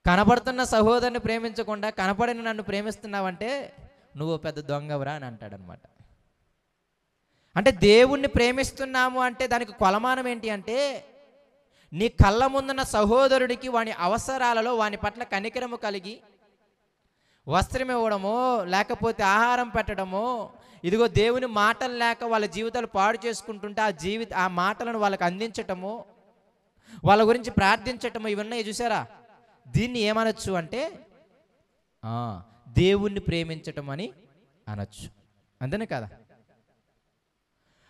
కనపడుతున్న సహోదరుని ప్రేమించకుండా కనపడిన నన్ను ప్రేమిస్తున్నావంటే నువ్వు పెద్ద దొంగవరా అని అంటాడనమాట. అంటే దేవుణ్ణి ప్రేమిస్తున్నాము అంటే దానికి కొలమానం ఏంటి అంటే, నీ కళ్ళ ముందున్న సహోదరుడికి వాని అవసరాలలో వాని పట్ల కనికరము కలిగి వస్త్రం ఇవ్వడమో, లేకపోతే ఆహారం పెట్టడమో, ఇదిగో దేవుని మాటలు లేక వాళ్ళ జీవితాలు పాడు చేసుకుంటుంటే ఆ మాటలను వాళ్ళకి అందించటము, వాళ్ళ గురించి ప్రార్థించటము, ఇవన్నీ చూసారా? దీన్ని ఏమనొచ్చు అంటే దేవుణ్ణి ప్రేమించటం అని అనొచ్చు. అంతేనే కదా?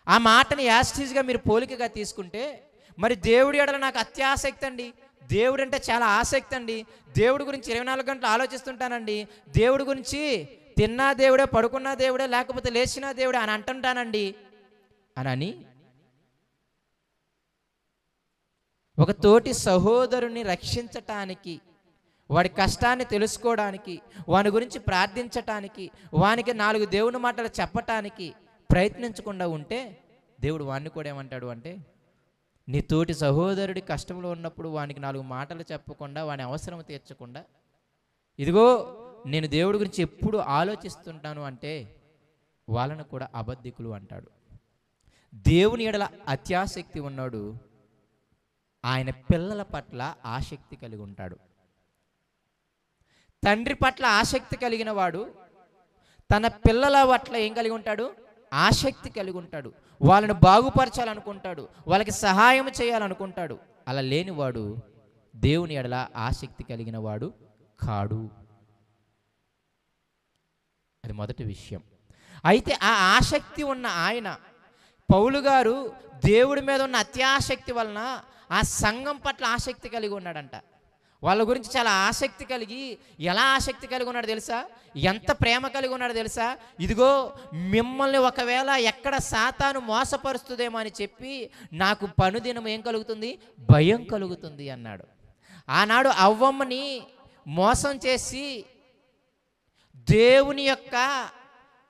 ఆ మాటని యాస్టీజ్గా మీరు పోలికగా తీసుకుంటే, మరి దేవుడి ఎడల నాకు అత్యాసక్తి అండి, దేవుడు అంటే చాలా ఆసక్తి అండి, దేవుడి గురించి 24 గంటలు ఆలోచిస్తుంటానండి, దేవుడి గురించి తిన్నా దేవుడే, పడుకున్నా దేవుడే, లేకపోతే లేచినా దేవుడే అని అంటుంటానండి అని ఒక తోటి సహోదరుని రక్షించటానికి, వాడి కష్టాన్ని తెలుసుకోవడానికి, వాని గురించి ప్రార్థించటానికి, వానికి 4 దేవుని మాటలు చెప్పటానికి ప్రయత్నించకుండా ఉంటే దేవుడు వాడిని కూడా ఏమంటాడు అంటే, నీ తోటి సహోదరుడి కష్టంలో ఉన్నప్పుడు వానికి 4 మాటలు చెప్పకుండా, వాని అవసరం తీర్చకుండా, ఇదిగో నేను దేవుడి గురించి ఎప్పుడు ఆలోచిస్తుంటాను అంటే వాళ్ళను కూడా అబద్ధికులు అంటాడు. దేవుని ఎడల అత్యాసక్తి ఉన్నాడు, ఆయన పిల్లల పట్ల ఆసక్తి కలిగి ఉంటాడు. తండ్రి పట్ల ఆసక్తి కలిగిన వాడు తన పిల్లల పట్ల ఏం కలిగి ఉంటాడు? ఆసక్తి కలిగి ఉంటాడు. వాళ్ళని బాగుపరచాలనుకుంటాడు, వాళ్ళకి సహాయం చేయాలనుకుంటాడు. అలా లేనివాడు దేవుని ఎడల ఆసక్తి కలిగిన వాడు కాడు. అది మొదటి విషయం. అయితే ఆ ఆసక్తి ఉన్న ఆయన పౌలు గారు దేవుడి మీద ఉన్న అత్యాసక్తి వలన ఆ సంఘం పట్ల ఆసక్తి కలిగి ఉన్నాడంట. వాళ్ళ గురించి చాలా ఆసక్తి కలిగి, ఎలా ఆసక్తి కలిగి ఉన్నాడు తెలుసా? ఎంత ప్రేమ కలిగి ఉన్నాడు తెలుసా? ఇదిగో మిమ్మల్ని ఒకవేళ ఎక్కడ సాతాను మోసపరుస్తుందేమో అని చెప్పి నాకు పనుదినం ఏం కలుగుతుంది? భయం కలుగుతుంది అన్నాడు. ఆనాడు అవ్వమ్మని మోసం చేసి దేవుని యొక్క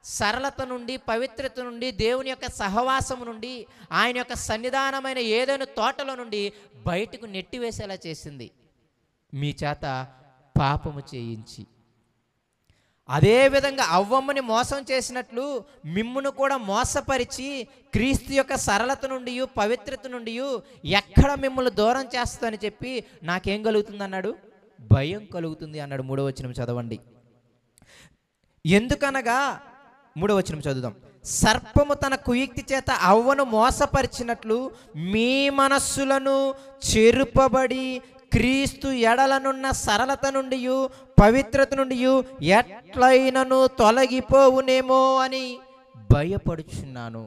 సరళత నుండి, పవిత్రత నుండి, దేవుని యొక్క సహవాసము నుండి, ఆయన యొక్క సన్నిధానమైన ఏదైనా తోటలో నుండి బయటకు నెట్టివేసేలా చేసింది, మీ చేత పాపము చేయించి. అదేవిధంగా అవ్వమ్మని మోసం చేసినట్లు మిమ్మును కూడా మోసపరిచి క్రీస్తు యొక్క సరళత నుండి, పవిత్రత నుండి ఎక్కడ మిమ్మల్ని దూరం చేస్తుందని చెప్పి నాకేం కలుగుతుంది అన్నాడు? భయం కలుగుతుంది అన్నాడు. 3వ వచనం చదవండి. ఎందుకనగా 3వ వచనం చదువుదాం. సర్పము తన కుయుక్తి చేత అవ్వను మోసపరిచినట్లు మీ మనస్సులను చెరుపబడి క్రీస్తు ఎడలనున్న సరళత నుండి, పవిత్రత నుండి ఎట్లయినను తొలగిపోవునేమో అని భయపడుచున్నాను.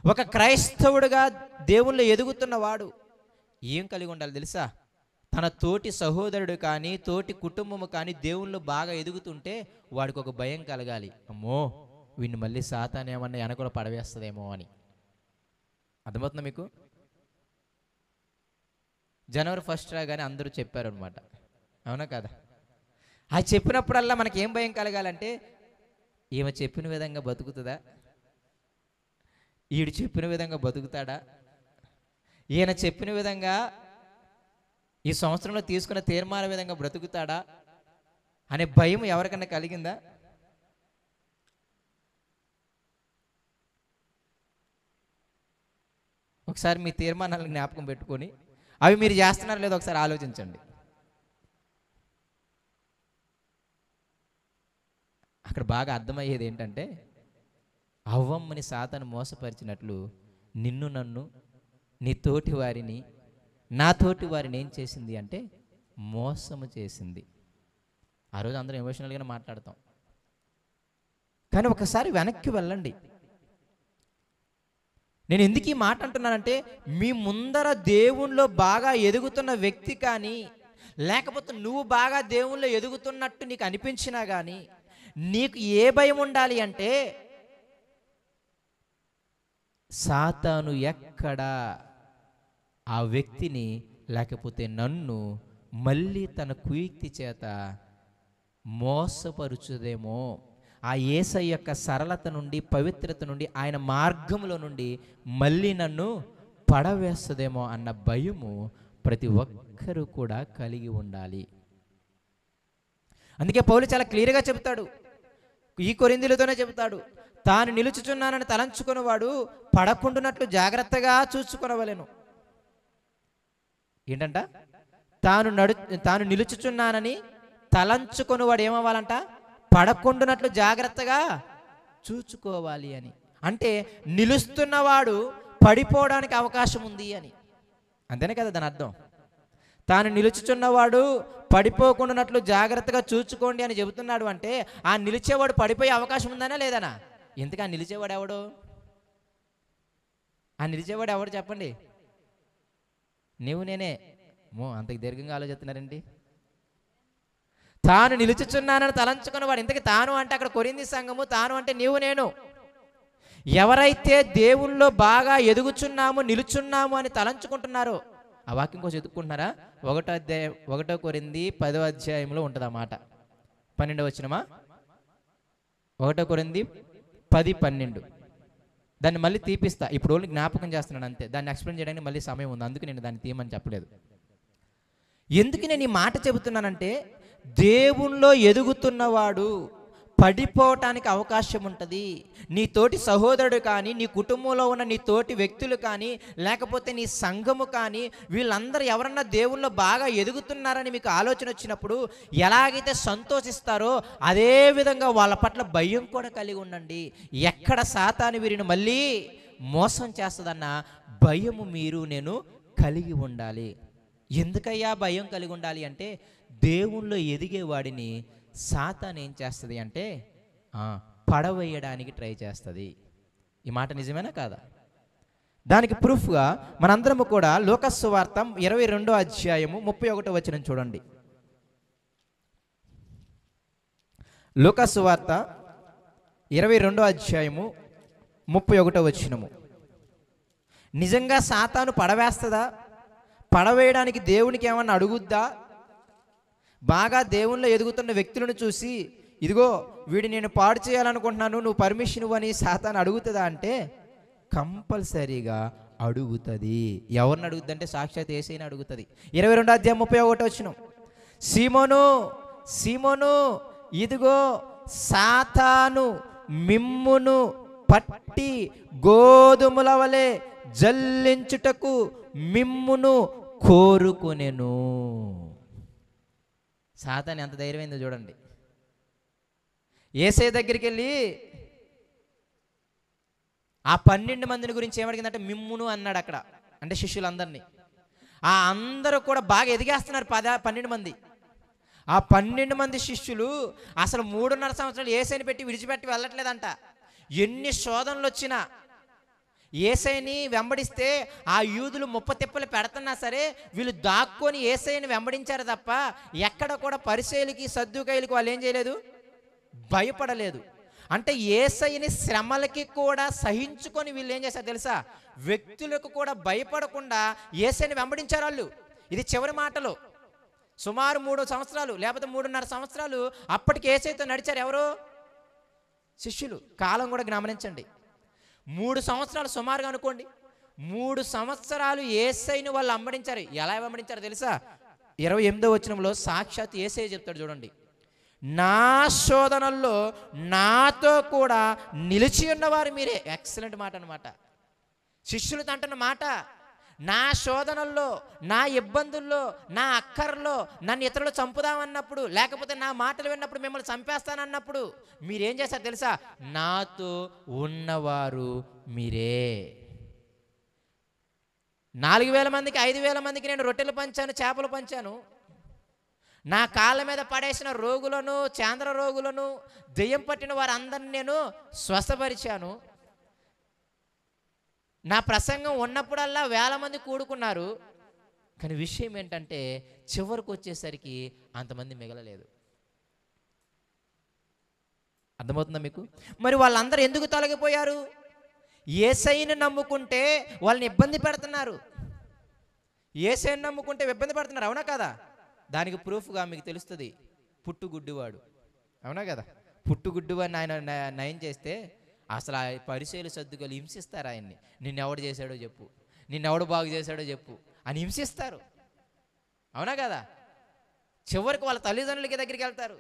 ఒక క్రైస్తవుడుగా దేవుళ్ళు ఎదుగుతున్నవాడు ఏం కలిగి ఉండాలి తెలుసా? తన తోటి సహోదరుడు కానీ, తోటి కుటుంబము కానీ దేవుళ్ళు బాగా ఎదుగుతుంటే వాడికి ఒక భయం కలగాలి. అమ్మో, వీడిని మళ్ళీ సాతాను ఏమన్నా వెనకలో పడవేస్తుందేమో అని. అర్థమవుతుందా మీకు? జనవరి 1 రాగానే అందరూ చెప్పారు అనమాట, అవునా కదా? అది చెప్పినప్పుడల్లా మనకి ఏం భయం కలగాలంటే, ఈమె చెప్పిన విధంగా బతుకుతుందా? ఈడు చెప్పిన విధంగా బతుకుతాడా? ఈయన చెప్పిన విధంగా ఈ సంవత్సరంలో తీసుకున్న తీర్మాన విధంగా బ్రతుకుతాడా అనే భయం ఎవరికన్నా కలిగిందా? ఒకసారి మీ తీర్మానాలను జ్ఞాపకం పెట్టుకొని అవి మీరు చేస్తున్నారో లేదో ఒకసారి ఆలోచించండి. అక్కడ బాగా అర్థమయ్యేది ఏంటంటే, అవ్వమ్మని సాతాను మోసపరిచినట్లు నిన్ను, నన్ను, నీ తోటి వారిని, నా తోటి వారిని ఏం చేసింది అంటే మోసము చేసింది. ఆ రోజు అందరూ ఎమోషనల్గానే మాట్లాడతాం, కానీ ఒకసారి వెనక్కి వెళ్ళండి. నేను ఎందుకు ఈ మాట అంటున్నానంటే, మీ ముందర దేవునిలో బాగా ఎదుగుతున్న వ్యక్తి కానీ, లేకపోతే నువ్వు బాగా దేవునిలో ఎదుగుతున్నట్టు నీకు అనిపించినా కానీ, నీకు ఏ భయం ఉండాలి అంటే, సాతాను ఎక్కడ ఆ వ్యక్తిని లేకపోతే నన్ను మళ్ళీ తన కుయుక్తి చేత మోసపరుచుదేమో, ఆ యేసయ్య యొక్క సరళత నుండి, పవిత్రత నుండి, ఆయన మార్గంలో నుండి మళ్ళీ నన్ను పడవేస్తుందేమో అన్న భయము ప్రతి ఒక్కరూ కూడా కలిగి ఉండాలి. అందుకే పౌలు చాలా క్లియర్గా చెబుతాడు, ఈ కొరింథీయులతోనే చెబుతాడు, తాను నిలుచుచున్నానని తలంచుకున్నవాడు పడకుండునట్లు జాగ్రత్తగా చూసుకొనవలెను. ఏంటంట? తాను నిలుచుచున్నానని తలంచుకొనివాడు ఏమవ్వాలంట? పడకుండునట్లు జాగ్రత్తగా చూసుకోవాలి అని. అంటే నిలుస్తున్నవాడు పడిపోవడానికి అవకాశం ఉంది అని. అంతేనే కదా దాని అర్థం? తాను నిలుచుచున్నవాడు పడిపోకుండానట్లు జాగ్రత్తగా చూసుకోండి అని చెబుతున్నాడు అంటే ఆ నిలిచేవాడు పడిపోయే అవకాశం ఉందనా లేదనా? ఎందుకు ఆ నిలిచేవాడు ఎవడు? ఆ నిలిచేవాడు ఎవడు చెప్పండి? నీవు నేనే. అంత దీర్ఘంగా ఆలోచిస్తున్నారండి. తాను నిలుచుచున్నానని తలంచుకున్నవాడు. ఇంతకీ తాను అంటే అక్కడ కొరింథీ సంఘము, తాను అంటే నీవు నేను. ఎవరైతే దేవుల్లో బాగా ఎదుగుచున్నాము, నిలుచున్నాము అని తలంచుకుంటున్నారో, ఆ వాక్యం కోసం ఎదుర్కొంటున్నారా? 1 కొరింథీ 10వ అధ్యాయంలో ఉంటుంది ఆ మాట. 12వ వచనమా? 1 కొరింథీ 10:12. దాన్ని మళ్ళీ తీపిస్తా, ఇప్పుడు ఓన్లీ జ్ఞాపకం చేస్తున్నాను అంతే. దాన్ని ఎక్స్ప్లెయిన్ చేయడానికి మళ్ళీ సమయం ఉంది, అందుకు నేను దాన్ని తీయమని చెప్పలేదు. ఎందుకు నేను ఈ మాట చెబుతున్నానంటే, దేవుణ్ణిలో ఎదుగుతున్నవాడు పడిపోవటానికి అవకాశం ఉంటుంది. నీ తోటి సహోదరుడు కానీ, నీ కుటుంబంలో ఉన్న నీ తోటి వ్యక్తులు కానీ, లేకపోతే నీ సంఘము కానీ, వీళ్ళందరూ ఎవరన్నా దేవుణ్ణిలో బాగా ఎదుగుతున్నారని మీకు ఆలోచన వచ్చినప్పుడు ఎలాగైతే సంతోషిస్తారో అదే విధంగా వాళ్ళ పట్ల భయం కూడా కలిగి ఉండండి. ఎక్కడ సాతాను వీరిని మళ్ళీ మోసం చేస్తుందన్న భయము మీరు నేను కలిగి ఉండాలి. ఎందుకయ్యా భయం కలిగి ఉండాలి అంటే, దేవుణ్ణిలో ఎదిగేవాడిని సాతాను ఏం చేస్తుంది అంటే పడవేయడానికి ట్రై చేస్తుంది. ఈ మాట నిజమేనా కాదా? దానికి ప్రూఫ్గా మనందరము కూడా లూకాసు సువార్త 22వ అధ్యాయము 31వ వచనం చూడండి. లూకాసు సువార్త 22వ అధ్యాయము 31వ వచనము. నిజంగా సాతాను పడవేస్తుందా? పడవేయడానికి దేవునికి ఏమన్నా అడుగుద్దా? బాగా దేవుణ్ణిలో ఎదుగుతున్న వ్యక్తులను చూసి, ఇదిగో వీడి నేను పాడు చేయాలనుకుంటున్నాను, నువ్వు పర్మిషన్ ఇవ్వని సాతాను అడుగుతుందా అంటే కంపల్సరీగా అడుగుతుంది. ఎవరిని అడుగుద్ది అంటే సాక్షాత్ యేసయ్యని అడుగుతుంది. 22వ అధ్యాయం 31వ వచనం. సీమోను సీమోను, ఇదిగో సాతాను మిమ్మును పట్టి గోధుమల వలె జల్లించుటకు మిమ్మును కోరుకొనెను. సాతాను ఎంత ధైర్యమైందో చూడండి. యేసయ్య దగ్గరికి వెళ్ళి ఆ 12 మందిని గురించి ఏమడిగిందంటే మిమ్మును అన్నాడు అక్కడ, అంటే శిష్యులందరినీ. ఆ అందరూ కూడా బాగా ఎదిగేస్తున్నారు 12 మంది. ఆ 12 మంది శిష్యులు అసలు 3.5 సంవత్సరాలు యేసయ్యని పెట్టి విడిచిపెట్టి వెళ్ళట్లేదంట. ఎన్ని శోధనలు వచ్చినా యేసయ్యని వెంబడిస్తే ఆ యూదులు ముప్పతిప్పలు పెడుతున్నా సరే వీళ్ళు దాక్కొని యేసయ్యని వెంబడించారు తప్ప ఎక్కడ కూడా పరిసయ్యులకి సద్దూకయ్యులకి వాళ్ళు ఏం చేయలేదు, భయపడలేదు. అంటే యేసయ్యని శ్రమలకి కూడా సహించుకొని వీళ్ళు ఏం చేశారు తెలుసా? వ్యక్తులకు కూడా భయపడకుండా యేసయ్యని వెంబడించారు వాళ్ళు. ఇది చివరి మాటలు. సుమారు 3 సంవత్సరాలు లేకపోతే 3.5 సంవత్సరాలు అప్పటికి యేసయ్యతో నడిచారు ఎవరు? శిష్యులు. కాలం కూడా గమనించండి. 3 సంవత్సరాలు సుమారుగా అనుకోండి. 3 సంవత్సరాలు యేసయ్యని వాళ్ళు వెంబడించారు. ఎలా వెంబడించారు తెలుసా? 28వ వచనంలో సాక్షాత్ యేసయ్య చెప్తాడు చూడండి. నా శోధనల్లో నాతో కూడా నిలిచి ఉన్నవారు మీరే. ఎక్సలెంట్ మాట అనమాట. శిష్యులతో అంటున్న మాట, నా శోధనల్లో, నా ఇబ్బందుల్లో, నా అక్కర్లో నన్ను ఇతరులు చంపుదామన్నప్పుడు, లేకపోతే నా మాటలు విన్నప్పుడు మిమ్మల్ని చంపేస్తానన్నప్పుడు మీరేం చేశారు తెలుసా? నాతో ఉన్నవారు మీరే. 4000 మందికి 5000 మందికి నేను రొట్టెలు పంచాను, చేపలు పంచాను. నా కాళ్ళ మీద పడేసిన రోగులను, చాంద్ర రోగులను, దెయ్యం పట్టిన వారందరిని నేను స్వస్థపరిచాను. నా ప్రసంగం ఉన్నప్పుడల్లా 1000 మంది కూడుకున్నారు. కానీ విషయం ఏంటంటే చివరికి వచ్చేసరికి అంతమంది మిగలలేదు. అర్థమవుతుందా మీకు? మరి వాళ్ళందరూ ఎందుకు తొలగిపోయారు? యేసయ్యని నమ్ముకుంటే వాళ్ళని ఇబ్బంది పెడుతున్నారు. యేసయ్యని నమ్ముకుంటే ఇబ్బంది పెడుతున్నారు, అవునా కదా? దానికి ప్రూఫ్గా మీకు తెలుస్తుంది. పుట్టుగుడ్డివాడు, అవునా కదా? పుట్టుగుడ్డివాడిని ఆయన నయం చేస్తే అసలు ఆ పరిసయ్యులు సద్దుకలు హింసిస్తారు ఆయన్ని. నిన్నెవడు చేశాడో చెప్పు, నిన్నెవడు బాగు చేశాడో చెప్పు అని హింసిస్తారు, అవునా కదా? చివరికి వాళ్ళ తల్లిదండ్రులకి దగ్గరికి వెళ్తారు.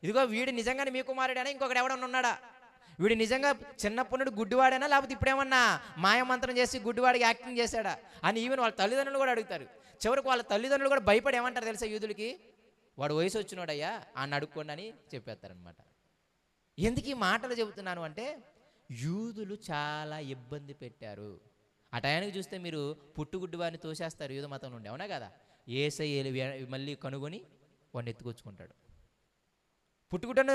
ఇదిగో వీడు నిజంగానే మీ కుమారుడేనా, ఇంకొకటి ఎవడన్నా ఉన్నాడా, వీడు నిజంగా చిన్నప్పటి నుండి గుడ్డివాడేనా, లేకపోతే ఇప్పుడేమన్నా మాయమంత్రం చేసి గుడ్డివాడికి యాక్టింగ్ చేశాడా అని ఈవెన్ వాళ్ళ తల్లిదండ్రులు కూడా అడుగుతారు. చివరికి వాళ్ళ తల్లిదండ్రులు కూడా భయపడి ఏమంటారు తెలుసా యూదులకి, వాడు వయసు వచ్చినోడయ్యా అని అడుక్కోండి అని చెప్పేస్తారనమాట. ఎందుకు ఈ మాటలు చెబుతున్నాను అంటే, యూదులు చాలా ఇబ్బంది పెట్టారు. ఆ టయానికి చూస్తే మీరు పుట్టుగుడ్డి వారిని తోసేస్తారు యూద మతం నుండి, అవునా కదా. యేసయ్య మళ్ళీ కనుగొని వాడిని ఎత్తుకొచ్చుకుంటాడు. పుట్టుగుడ్డను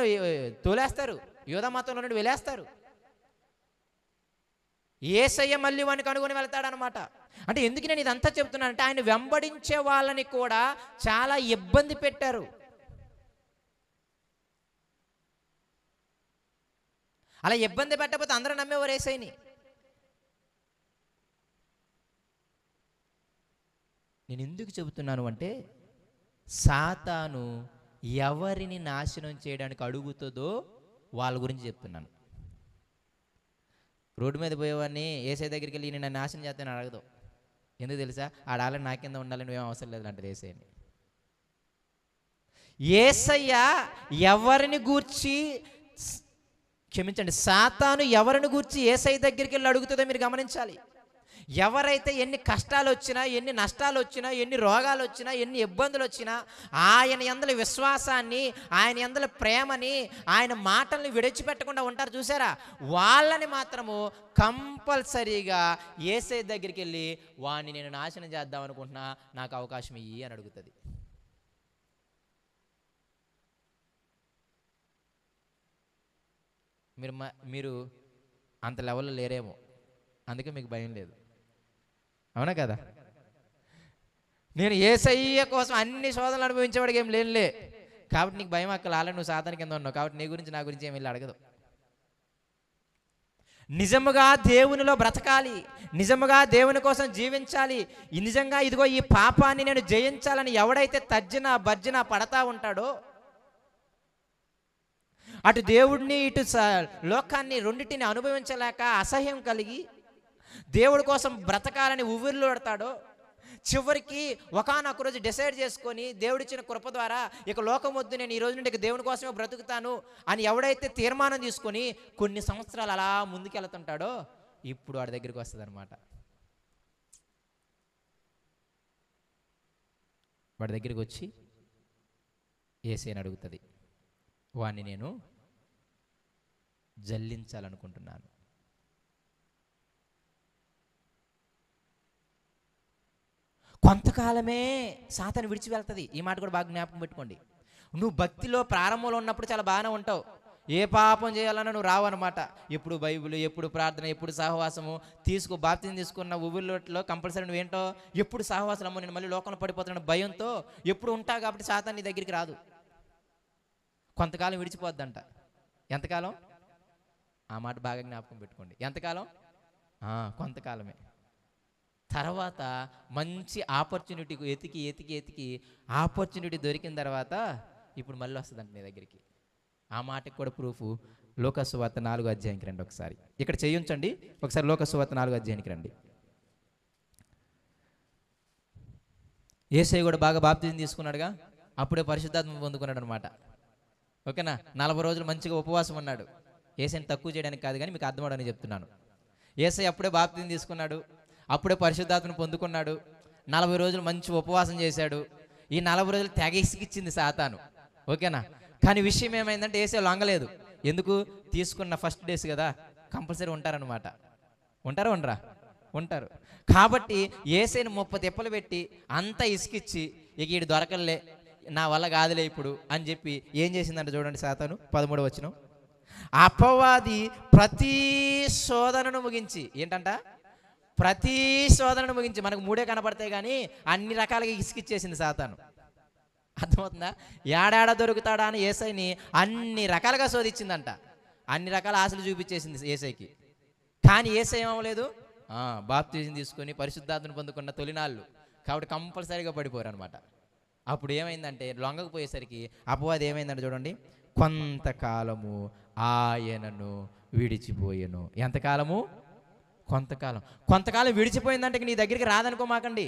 తోలేస్తారు, యూద మతంలో నుండి వెళ్ళేస్తారు. యేసయ్య మళ్ళీ వాడిని కనుగొని వెళ్తాడనమాట. అంటే ఎందుకు నేను ఇదంతా చెప్తున్నానంటే, ఆయన వెంబడించే వాళ్ళని కూడా చాలా ఇబ్బంది పెట్టారు. అలా ఇబ్బంది పెట్టకపోతే అందరూ నమ్మేవారు యేసయ్యని. నేను ఎందుకు చెబుతున్నాను అంటే, సాతాను ఎవరిని నాశనం చేయడానికి అడుగుతుందో వాళ్ళ గురించి చెప్తున్నాను. రోడ్డు మీద పోయేవాడిని యేసయ్య దగ్గరికి వెళ్ళి నేను నాశనం చేస్తాను అడగదు. ఎందుకు తెలుసా, ఆడాలని నా కింద ఉండాలని ఏం అవసరం లేదు అంటారు యేసయ్యని. యేసయ్య ఎవరిని గూర్చి, క్షమించండి, సాతాను ఎవరిని గూర్చి యేసయ్య దగ్గరికి వెళ్ళి అడుగుతుందో మీరు గమనించాలి. ఎవరైతే ఎన్ని కష్టాలు వచ్చినా, ఎన్ని నష్టాలు వచ్చినా, ఎన్ని రోగాలు వచ్చినా, ఎన్ని ఇబ్బందులు వచ్చినా ఆయన యందల విశ్వాసాన్ని, ఆయన యందల ప్రేమని, ఆయన మాటల్ని విడిచిపెట్టకుండా ఉంటారు చూసారా, వాళ్ళని మాత్రము కంపల్సరీగా యేసయ్య దగ్గరికి వెళ్ళి వాడిని నేను నాశనం చేద్దాం అనుకుంటున్నా, నాకు అవకాశం ఇయ్యి అని అడుగుతుంది. మీరు అంత లెవెల్లో లేరేమో, అందుకే మీకు భయం లేదు, అవునా కదా. నేను యేసయ్య కోసం అన్ని శోధనలు అనుభవించేవాడికి ఏం లేనులే, కాబట్టి నీకు భయం అక్కలు, ఆల్రెడీ నువ్వు సాతాను కింద ఉన్నావు, కాబట్టి నీ గురించి నా గురించి ఏమి వెళ్ళి అడగదు. నిజముగా దేవునిలో బ్రతకాలి, నిజముగా దేవుని కోసం జీవించాలి, నిజంగా ఇదిగో ఈ పాపాన్ని నేను జయించాలని ఎవడైతే తర్జన భర్జన పడతా ఉంటాడో, అటు దేవుడిని ఇటు లోకాన్ని రెండింటిని అనుభవించలేక అసహ్యం కలిగి దేవుడి కోసం బ్రతకాలని ఉవ్విర్లు పడతాడో, చివరికి ఒకానొక రోజు డిసైడ్ చేసుకొని దేవుడిచ్చిన కృప ద్వారా ఇక లోకం వద్దు, నేను ఈ రోజు నుండి ఇక దేవుని కోసమే బ్రతుకుతాను అని ఎవడైతే తీర్మానం తీసుకొని కొన్ని సంవత్సరాలు అలా ముందుకెళ్తుంటాడో, ఇప్పుడు వాడి దగ్గరికి వస్తుంది అనమాట. వాడి దగ్గరికి వచ్చి యేసయ్యని అడుగుతుంది, వాడిని నేను జల్లించాలనుకుంటున్నాను. కొంతకాలమే సాతాను విడిచి వెళ్తుంది. ఈ మాట కూడా బాగా జ్ఞాపకం పెట్టుకోండి. నువ్వు భక్తిలో ప్రారంభంలో ఉన్నప్పుడు చాలా బాగానే ఉంటావు, ఏ పాపం చేయాలన్నా నువ్వు రావు అనమాట. ఎప్పుడు బైబిల్, ఎప్పుడు ప్రార్థన, ఎప్పుడు సహవాసము బాప్తిజం తీసుకున్న ఊబిలోట్లో కంపల్సరీ నువ్వేంటో ఎప్పుడు సహవాసం, అమ్మో నేను మళ్ళీ లోకంలో పడిపోతున్న భయంతో ఎప్పుడు ఉంటావు, కాబట్టి సాతాను నీ దగ్గరికి రాదు. కొంతకాలం విడిచిపోద్దంట. ఎంతకాలం? ఆ మాట బాగా జ్ఞాపకం పెట్టుకోండి. ఎంతకాలం? కొంతకాలమే. తర్వాత మంచి ఆపర్చునిటీ ఎతికి ఎతికి ఎతికి ఆపర్చునిటీ దొరికిన తర్వాత ఇప్పుడు మళ్ళీ వస్తుందంట నీ దగ్గరికి. ఆ మాటకి కూడా ప్రూఫ్ లోకా సువార్త 4వ అధ్యాయానికి రండి ఒకసారి. ఇక్కడ చేయించండి ఒకసారి, లోకా సువార్త 4వ అధ్యాయానికి రండి. యేసయ్య కూడా బాగా బాప్తిజం తీసుకున్నాడుగా, అప్పుడే పరిశుద్ధాత్మ పొందుకున్నాడు అనమాట. ఓకేనా. 40 రోజులు మంచిగా ఉపవాసం ఉన్నాడు. యేసయ్యని తక్కువ చేయడానికి కాదు కానీ మీకు అర్థమవడానికి చెప్తున్నాను. యేసయ్య అప్పుడే బాప్తిజం తీసుకున్నాడు, అప్పుడే పరిశుద్ధాత్మను పొందుకున్నాడు, 40 రోజులు మంచి ఉపవాసం చేశాడు. ఈ 40 రోజులు తెగ ఇసుకిచ్చింది సాతాను. ఓకేనా. కానీ విషయం ఏమైందంటే యేసయ్య లొంగలేదు. ఎందుకు? తీసుకున్న ఫస్ట్ డేస్ కదా, కంపల్సరీ ఉంటారనమాట. ఉంటారా? ఉండరా? ఉంటారు. కాబట్టి యేసయ్యని 30 తిప్పలు పెట్టి అంతా ఇసుకిచ్చి ఇక ఈడు దొరకలే, నా వల్ల కాదులే ఇప్పుడు అని చెప్పి ఏం చేసిందంటే చూడండి సాతాను 13వ వచనం. అపవాది ప్రతి శోధనను ముగించి, ఏంటంట? ప్రతి శోధనను ముగించి, మనకు 3 కనపడతాయి కానీ అన్ని రకాలుగా ఇసుకిచ్చేసింది సాతాను. అర్థమవుతుందా? ఏడాడ దొరుకుతాడా అని యేసయ్యని అన్ని రకాలుగా శోధించిందంట. అన్ని రకాల ఆశలు చూపించేసింది యేసయ్యకి. కానీ యేసయ్య ఏమవలేదు, బాప్తిజం తీసుకొని పరిశుద్ధాత్మను పొందుకున్న తొలినాళ్ళు కాబట్టి కంపల్సరీగా పడిపోయారు అనమాట. అప్పుడు ఏమైందంటే లొంగకపోయేసరికి అపవాది ఏమైందంటే చూడండి, కొంతకాలము ఆయనను విడిచిపోయెను. ఎంతకాలము? కొంతకాలం. కొంతకాలం విడిచిపోయిందంటే నీ దగ్గరికి రాదనుకోమాకండి.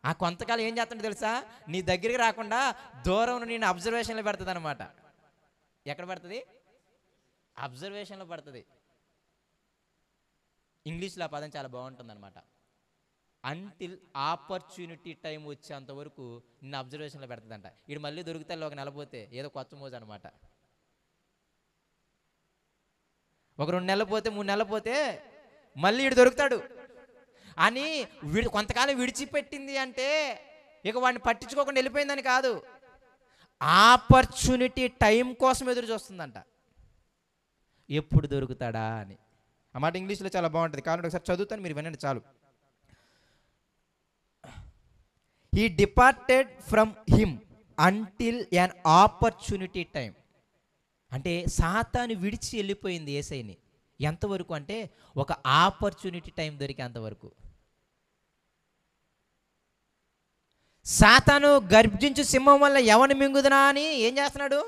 ఆ కొంతకాలం ఏం చేస్తుంటే తెలుసా, నీ దగ్గరికి రాకుండా దూరం నేను అబ్జర్వేషన్లో పెడుతుంది అనమాట. ఎక్కడ పడుతుంది? అబ్జర్వేషన్లో పడుతుంది. ఇంగ్లీష్లో ఆ పదం చాలా బాగుంటుంది అనమాట. అంటిల్ ఆపర్చునిటీ టైం వచ్చేంత వరకు నిన్ను అబ్జర్వేషన్లో పెడుతుందంట. ఇడు మళ్ళీ దొరుకుతాడు ఒక నెల పోతే, ఏదో కొత్త మోజు అనమాట. ఒక 2 నెలలు పోతే 3 నెలలు పోతే మళ్ళీ ఇడు దొరుకుతాడు అని కొంతకాలం విడిచిపెట్టింది అంటే ఇక వాడిని పట్టించుకోకుండా వెళ్ళిపోయిందని కాదు, ఆపర్చునిటీ టైం కోసం ఎదురు చూస్తుందంట, ఎప్పుడు దొరుకుతాడా అని. ఆ మాట ఇంగ్లీష్లో చాలా బాగుంటుంది, కాబట్టి ఒకసారి చదువుతాను, మీరు వినండి చాలు. He departed from him until an opportunity time. అంటే సాతాను విడిచి వెళ్ళిపోయింది యేసయ్యని. ఎంతవరకు అంటే ఒక ఆపర్చునిటీ టైం దొరికేంతవరకు. సాతాను గర్జించు సింహం వల్ల ఎవరిని మింగుదునా అని ఏం చేస్తున్నాడు?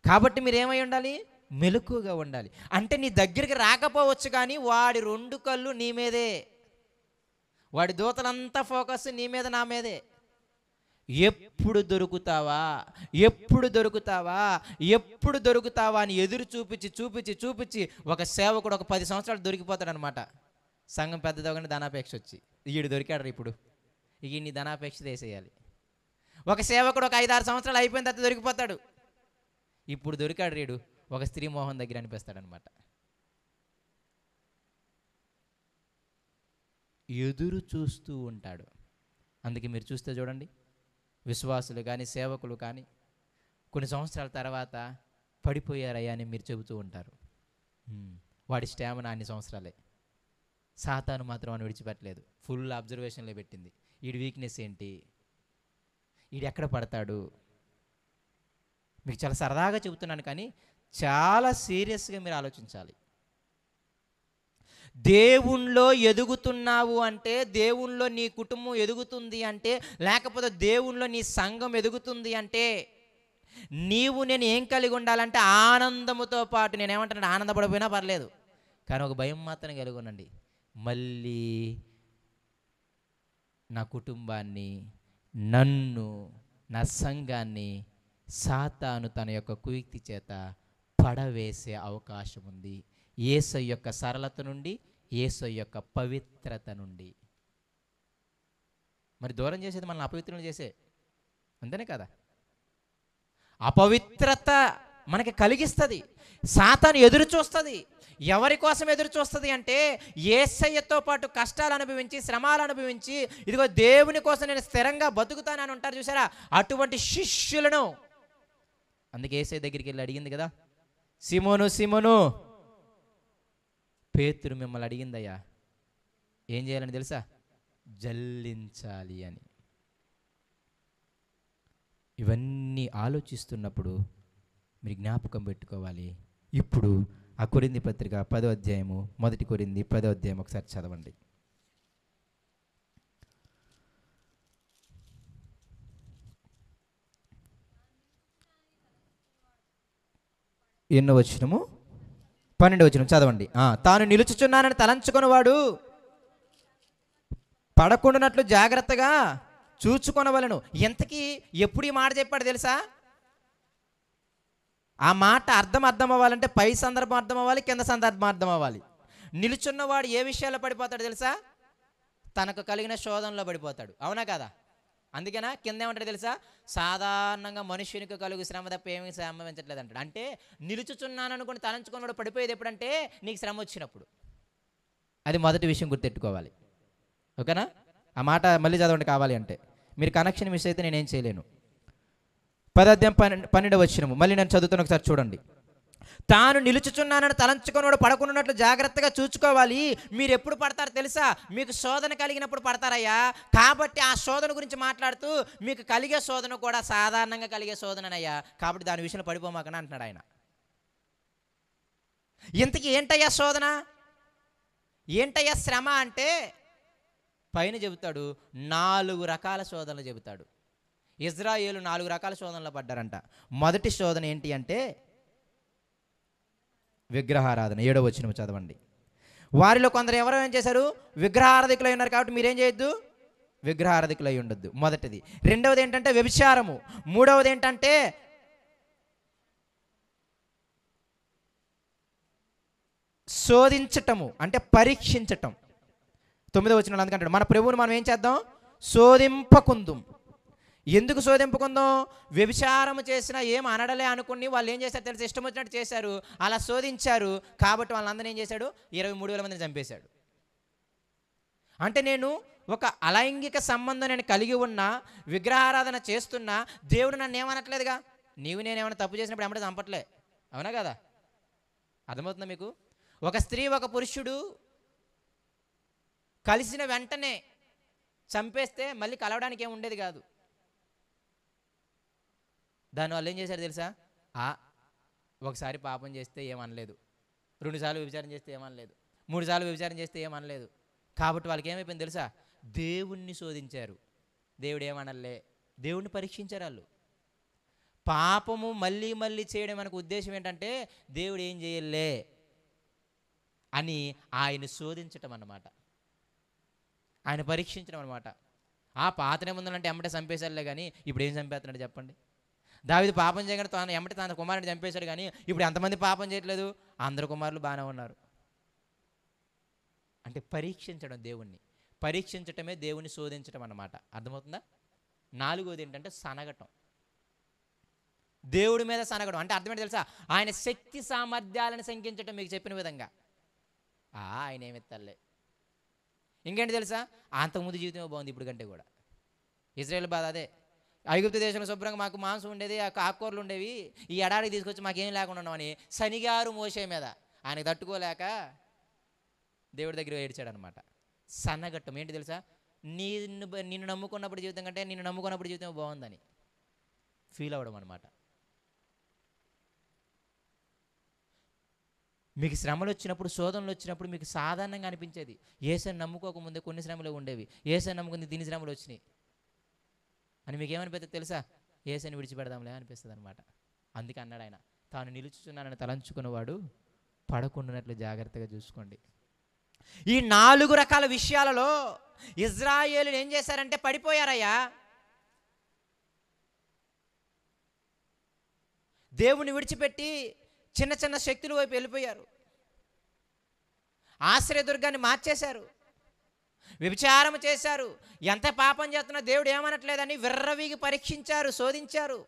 కాబట్టి మీరు ఏమై ఉండాలి? మెలకుగా ఉండాలి. అంటే నీ దగ్గరికి రాకపోవచ్చు కానీ వాడి 2 కళ్ళు నీ మీదే, వాడి దూతలంతా ఫోకస్ నీ మీద నా మీదే. ఎప్పుడు దొరుకుతావా, ఎప్పుడు దొరుకుతావా, ఎప్పుడు దొరుకుతావా అని ఎదురు చూపించి చూపించి చూపించి ఒక సేవకుడు ఒక 10 సంవత్సరాలు దొరికిపోతాడు అనమాట. సంఘం పెద్దదవగానే ధనాపేక్ష వచ్చి ఈడు దొరికాడు ఇప్పుడు, ఇక నీ ధనాపేక్ష వేసేయాలి. ఒక సేవకుడు ఒక 5-6 సంవత్సరాలు అయిపోయిన తర్వాత దొరికిపోతాడు. ఇప్పుడు దొరికాడు రీడు ఒక స్త్రీ మోహన్ దగ్గర అనిపిస్తాడనమాట. ఎదురు చూస్తూ ఉంటాడు. అందుకే మీరు చూస్తే చూడండి, విశ్వాసులు కానీ సేవకులు కానీ కొన్ని సంవత్సరాల తర్వాత పడిపోయారయ్యా అని మీరు చెబుతూ ఉంటారు. వాడి స్టామినా అన్ని సంవత్సరాలే. సాతాను మాత్రం అని విడిచిపెట్టలేదు, ఫుల్ అబ్జర్వేషన్లో పెట్టింది. వీడి వీక్నెస్ ఏంటి, వీడు ఎక్కడ పడతాడు. మీకు చాలా సరదాగా చెబుతున్నాను కానీ చాలా సీరియస్గా మీరు ఆలోచించాలి. దేవుణ్ణిలో ఎదుగుతున్నావు అంటే, దేవుణ్ణిలో నీ కుటుంబం ఎదుగుతుంది అంటే, లేకపోతే దేవుణ్ణిలో నీ సంఘం ఎదుగుతుంది అంటే, నీవు నేను ఏం కలిగి ఉండాలంటే ఆనందముతో పాటు, నేనేమంటాను, ఆనందపడిపోయినా పర్లేదు కానీ ఒక భయం మాత్రం కలిగి ఉండండి. మళ్ళీ నా కుటుంబాన్ని, నన్ను, నా సంఘాన్ని సాతాను తన యొక్క కుయుక్తి చేత పడవేసే అవకాశం ఉంది. యేసయ్య యొక్క సరళత నుండి, యేసయ్య యొక్క పవిత్రత నుండి. మరి దూరం చేసేది మనల్ని అపవిత్రులు చేసే, అంతేనే కదా. అపవిత్రత మనకి కలిగిస్తుంది. సాతాను ఎదురు చూస్తుంది. ఎవరి కోసం ఎదురు చూస్తుంది అంటే, యేసయ్యతో పాటు కష్టాలు అనుభవించి, శ్రమాలు అనుభవించి, ఇదిగో దేవుని కోసం నేను స్థిరంగా బతుకుతానని ఉంటారు చూసారా, అటువంటి శిష్యులను. అందుకే యేసయ్య దగ్గరికి వెళ్ళి అడిగింది కదా, సిమోను సిమోను, పేతురు మిమ్మల్ని అడిగిందయ్యా ఏం చేయాలని తెలుసా? జల్లించాలి అని. ఇవన్నీ ఆలోచిస్తున్నప్పుడు మీరు జ్ఞాపకం పెట్టుకోవాలి. ఇప్పుడు ఆ కొరింథీ పత్రిక 10వ అధ్యాయము, 1 కొరింథీ 10వ అధ్యాయం ఒకసారి చదవండి. ఎన్నో వచనము? 12వ వచనం చదవండి. తాను నిలుచుచున్నానని తలంచుకొనివాడు పడకుండానట్లు జాగ్రత్తగా చూచుకొనవలెను. ఎంతకీ ఎప్పుడు ఈ మాట చెప్పాడు తెలుసా? ఆ మాట అర్థం అవ్వాలంటే పై సందర్భం అర్థం అవ్వాలి, కింద సందర్భం అర్థం అవ్వాలి. నిలుచున్నవాడు ఏ విషయాల్లో పడిపోతాడు తెలుసా? తనకు కలిగిన శోధనలో పడిపోతాడు. అవునా కదా? అందుకేనా కింద ఏమంటాడు తెలుసా? సాధారణంగా మనుష్యునికి కలుగు శ్రమ తప్ప ఏమీ సంభవించట్లేదు అంటాడు. అంటే నిలుచుచున్నాను అనుకుని తలంచుకున్నాడు పడిపోయేది ఎప్పుడంటే నీకు శ్రమ వచ్చినప్పుడు. అది మొదటి విషయం గుర్తెట్టుకోవాలి. ఓకేనా? ఆ మాట మళ్ళీ చదవండి కావాలి అంటే. మీరు కనెక్షన్ మిస్ అయితే నేనేం చేయలేను. 10వ అధ్యాయం 12వ వచనము మళ్ళీ నేను చదువుతాను, ఒకసారి చూడండి. తాను నిలుచుచున్నానని తలంచుకున్నాడు పడకున్నట్లు జాగ్రత్తగా చూసుకోవాలి. మీరు ఎప్పుడు పడతారు తెలుసా? మీకు శోధన కలిగినప్పుడు పడతారయ్యా. కాబట్టి ఆ శోధన గురించి మాట్లాడుతూ, మీకు కలిగే శోధన కూడా సాధారణంగా కలిగే శోధనయ్యా, కాబట్టి దాని విషయంలో పడిపోమాకని అంటున్నాడు ఆయన. ఇంతకీ ఏంటయ్యా శోధన, ఏంటయ్యా శ్రమ అంటే పైన చెబుతాడు 4 రకాల శోధనలు చెబుతాడు. ఇజ్రాయేలు 4 రకాల శోధనలు పడ్డారంట. మొదటి శోధన ఏంటి అంటే విగ్రహారాధన. 7వ వచనం చదవండి. వారిలో కొందరు ఎవరో ఏం చేశారు? విగ్రహారాధికులై ఉన్నారు కాబట్టి మీరేం చేయొద్దు, విగ్రహారాధికులు అయి ఉండొద్దు, మొదటిది. రెండవది ఏంటంటే వ్యభిచారము. మూడవది ఏంటంటే శోధించటము, అంటే పరీక్షించటం. 9వ వచనంలో అందుకంటాడు, మన ప్రభువుని మనం ఏం చేద్దాం? శోధింపకుందుం. ఎందుకు శోధింపకుందాం? వ్యభిచారము చేసినా ఏం అనడలే అనుకుని వాళ్ళు ఏం చేశారు తెలిసి ఇష్టం వచ్చినట్టు చేశారు, అలా శోధించారు. కాబట్టి వాళ్ళందరినీ ఏం చేశాడు? 23,000 మందిని చంపేశాడు. అంటే నేను ఒక అలైంగిక సంబంధం నేను కలిగి ఉన్నా, విగ్రహారాధన చేస్తున్నా, దేవుడు నన్ను ఏమనట్లేదుగా. నీవు నేనేమైనా తప్పు చేసినప్పుడు ఏమంటే చంపట్లే, అవునా కదా? అర్థమవుతుందా మీకు? ఒక స్త్రీ ఒక పురుషుడు కలిసిన వెంటనే చంపేస్తే మళ్ళీ కలవడానికి ఏమి ఉండేది కాదు. దానివల్ల ఏం చేశారు తెలుసా? ఒకసారి పాపం చేస్తే ఏమనలేదు, 2 సార్లు వ్యభిచారం చేస్తే ఏమనలేదు, 3 సార్లు వ్యభిచారం చేస్తే ఏమనలేదు. కాబట్టి వాళ్ళకి ఏమైపోయింది తెలుసా? దేవుణ్ణి శోధించారు, దేవుడు ఏమనలే, దేవుణ్ణి పరీక్షించారు వాళ్ళు. పాపము మళ్ళీ మళ్ళీ చేయడం మనకు ఉద్దేశం ఏంటంటే దేవుడు ఏం చేయలే అని ఆయన శోధించటం అన్నమాట, ఆయన పరీక్షించడం అనమాట. పాత నిబంధనలు అంటే ఎమ్మటే చంపేశారులే కానీ ఇప్పుడు ఏం చంపేస్తున్నాడు చెప్పండి? దావీదు పాపం చేయగానే తాను ఎమ్మటే తన కుమారుని చంపేశాడు, కానీ ఇప్పుడు ఎంతమంది పాపం చేయట్లేదు? అందరు కుమారులు బాగానే ఉన్నారు. అంటే పరీక్షించడం, దేవుణ్ణి పరీక్షించటమే దేవుణ్ణి శోధించడం అన్నమాట. అర్థమవుతుందా? 4వది ఏంటంటే సనగటం, దేవుడి మీద సనగడం. అంటే అర్థమేంటి తెలుసా? ఆయన శక్తి సామర్థ్యాలను శంకించటం. మీకు చెప్పిన విధంగా ఆయన ఏమెత్తలే. ఇంకేంటి తెలుసా? అంతకుముందు జీవితం బాగుంది ఇప్పుడు కంటే కూడా. ఇజ్రాయేల్ బాధ అదే. ఐగుప్తు దేశంలో శుభ్రంగా మాకు మాంసం ఉండేది, ఆకుకూరలు ఉండేవి, ఈ ఎడారికి తీసుకొచ్చి మాకేం లేకుండా ఉన్నామని శనిగారు మోషే మీద ఆయనకు తట్టుకోలేక దేవుడి దగ్గర ఏడ్చాడు అనమాట. సన్నగట్టం ఏంటి తెలుసా? నిన్ను నమ్ముకున్నప్పుడు జీవితం కంటే నిన్ను నమ్ముకున్నప్పుడు జీవితం బాగుందని ఫీల్ అవ్వడం అనమాట. మీకు శ్రమలు వచ్చినప్పుడు, శోధనలు వచ్చినప్పుడు మీకు సాధారణంగా అనిపించేది, యేసుని నమ్ముకోకముందే కొన్ని శ్రమలు ఉండేవి, యేసుని నమ్ముకుంది దీని శ్రమలు వచ్చినాయి అని మీకు ఏమనిపిస్తుంది తెలుసా? యేసుని విడిచిపెడదాంలే అనిపిస్తుంది అనమాట. అందుకే అన్నాడు ఆయన, తాను నిలుచుచున్నానని తలంచుకున్నవాడు పడకుండానట్లు జాగ్రత్తగా చూసుకోండి. ఈ 4 రకాల విషయాలలో ఇజ్రాయేలులు ఏం చేశారంటే పడిపోయారయ్యా. దేవుని విడిచిపెట్టి చిన్న చిన్న శక్తుల వైపు వెళ్ళిపోయారు, ఆశ్రయదుర్గాన్ని మార్చేశారు, వ్యభిచారం చేశారు. ఎంత పాపం చేస్తున్నా దేవుడు ఏమనట్లేదని విర్రవీగి పరీక్షించారు, శోధించారు.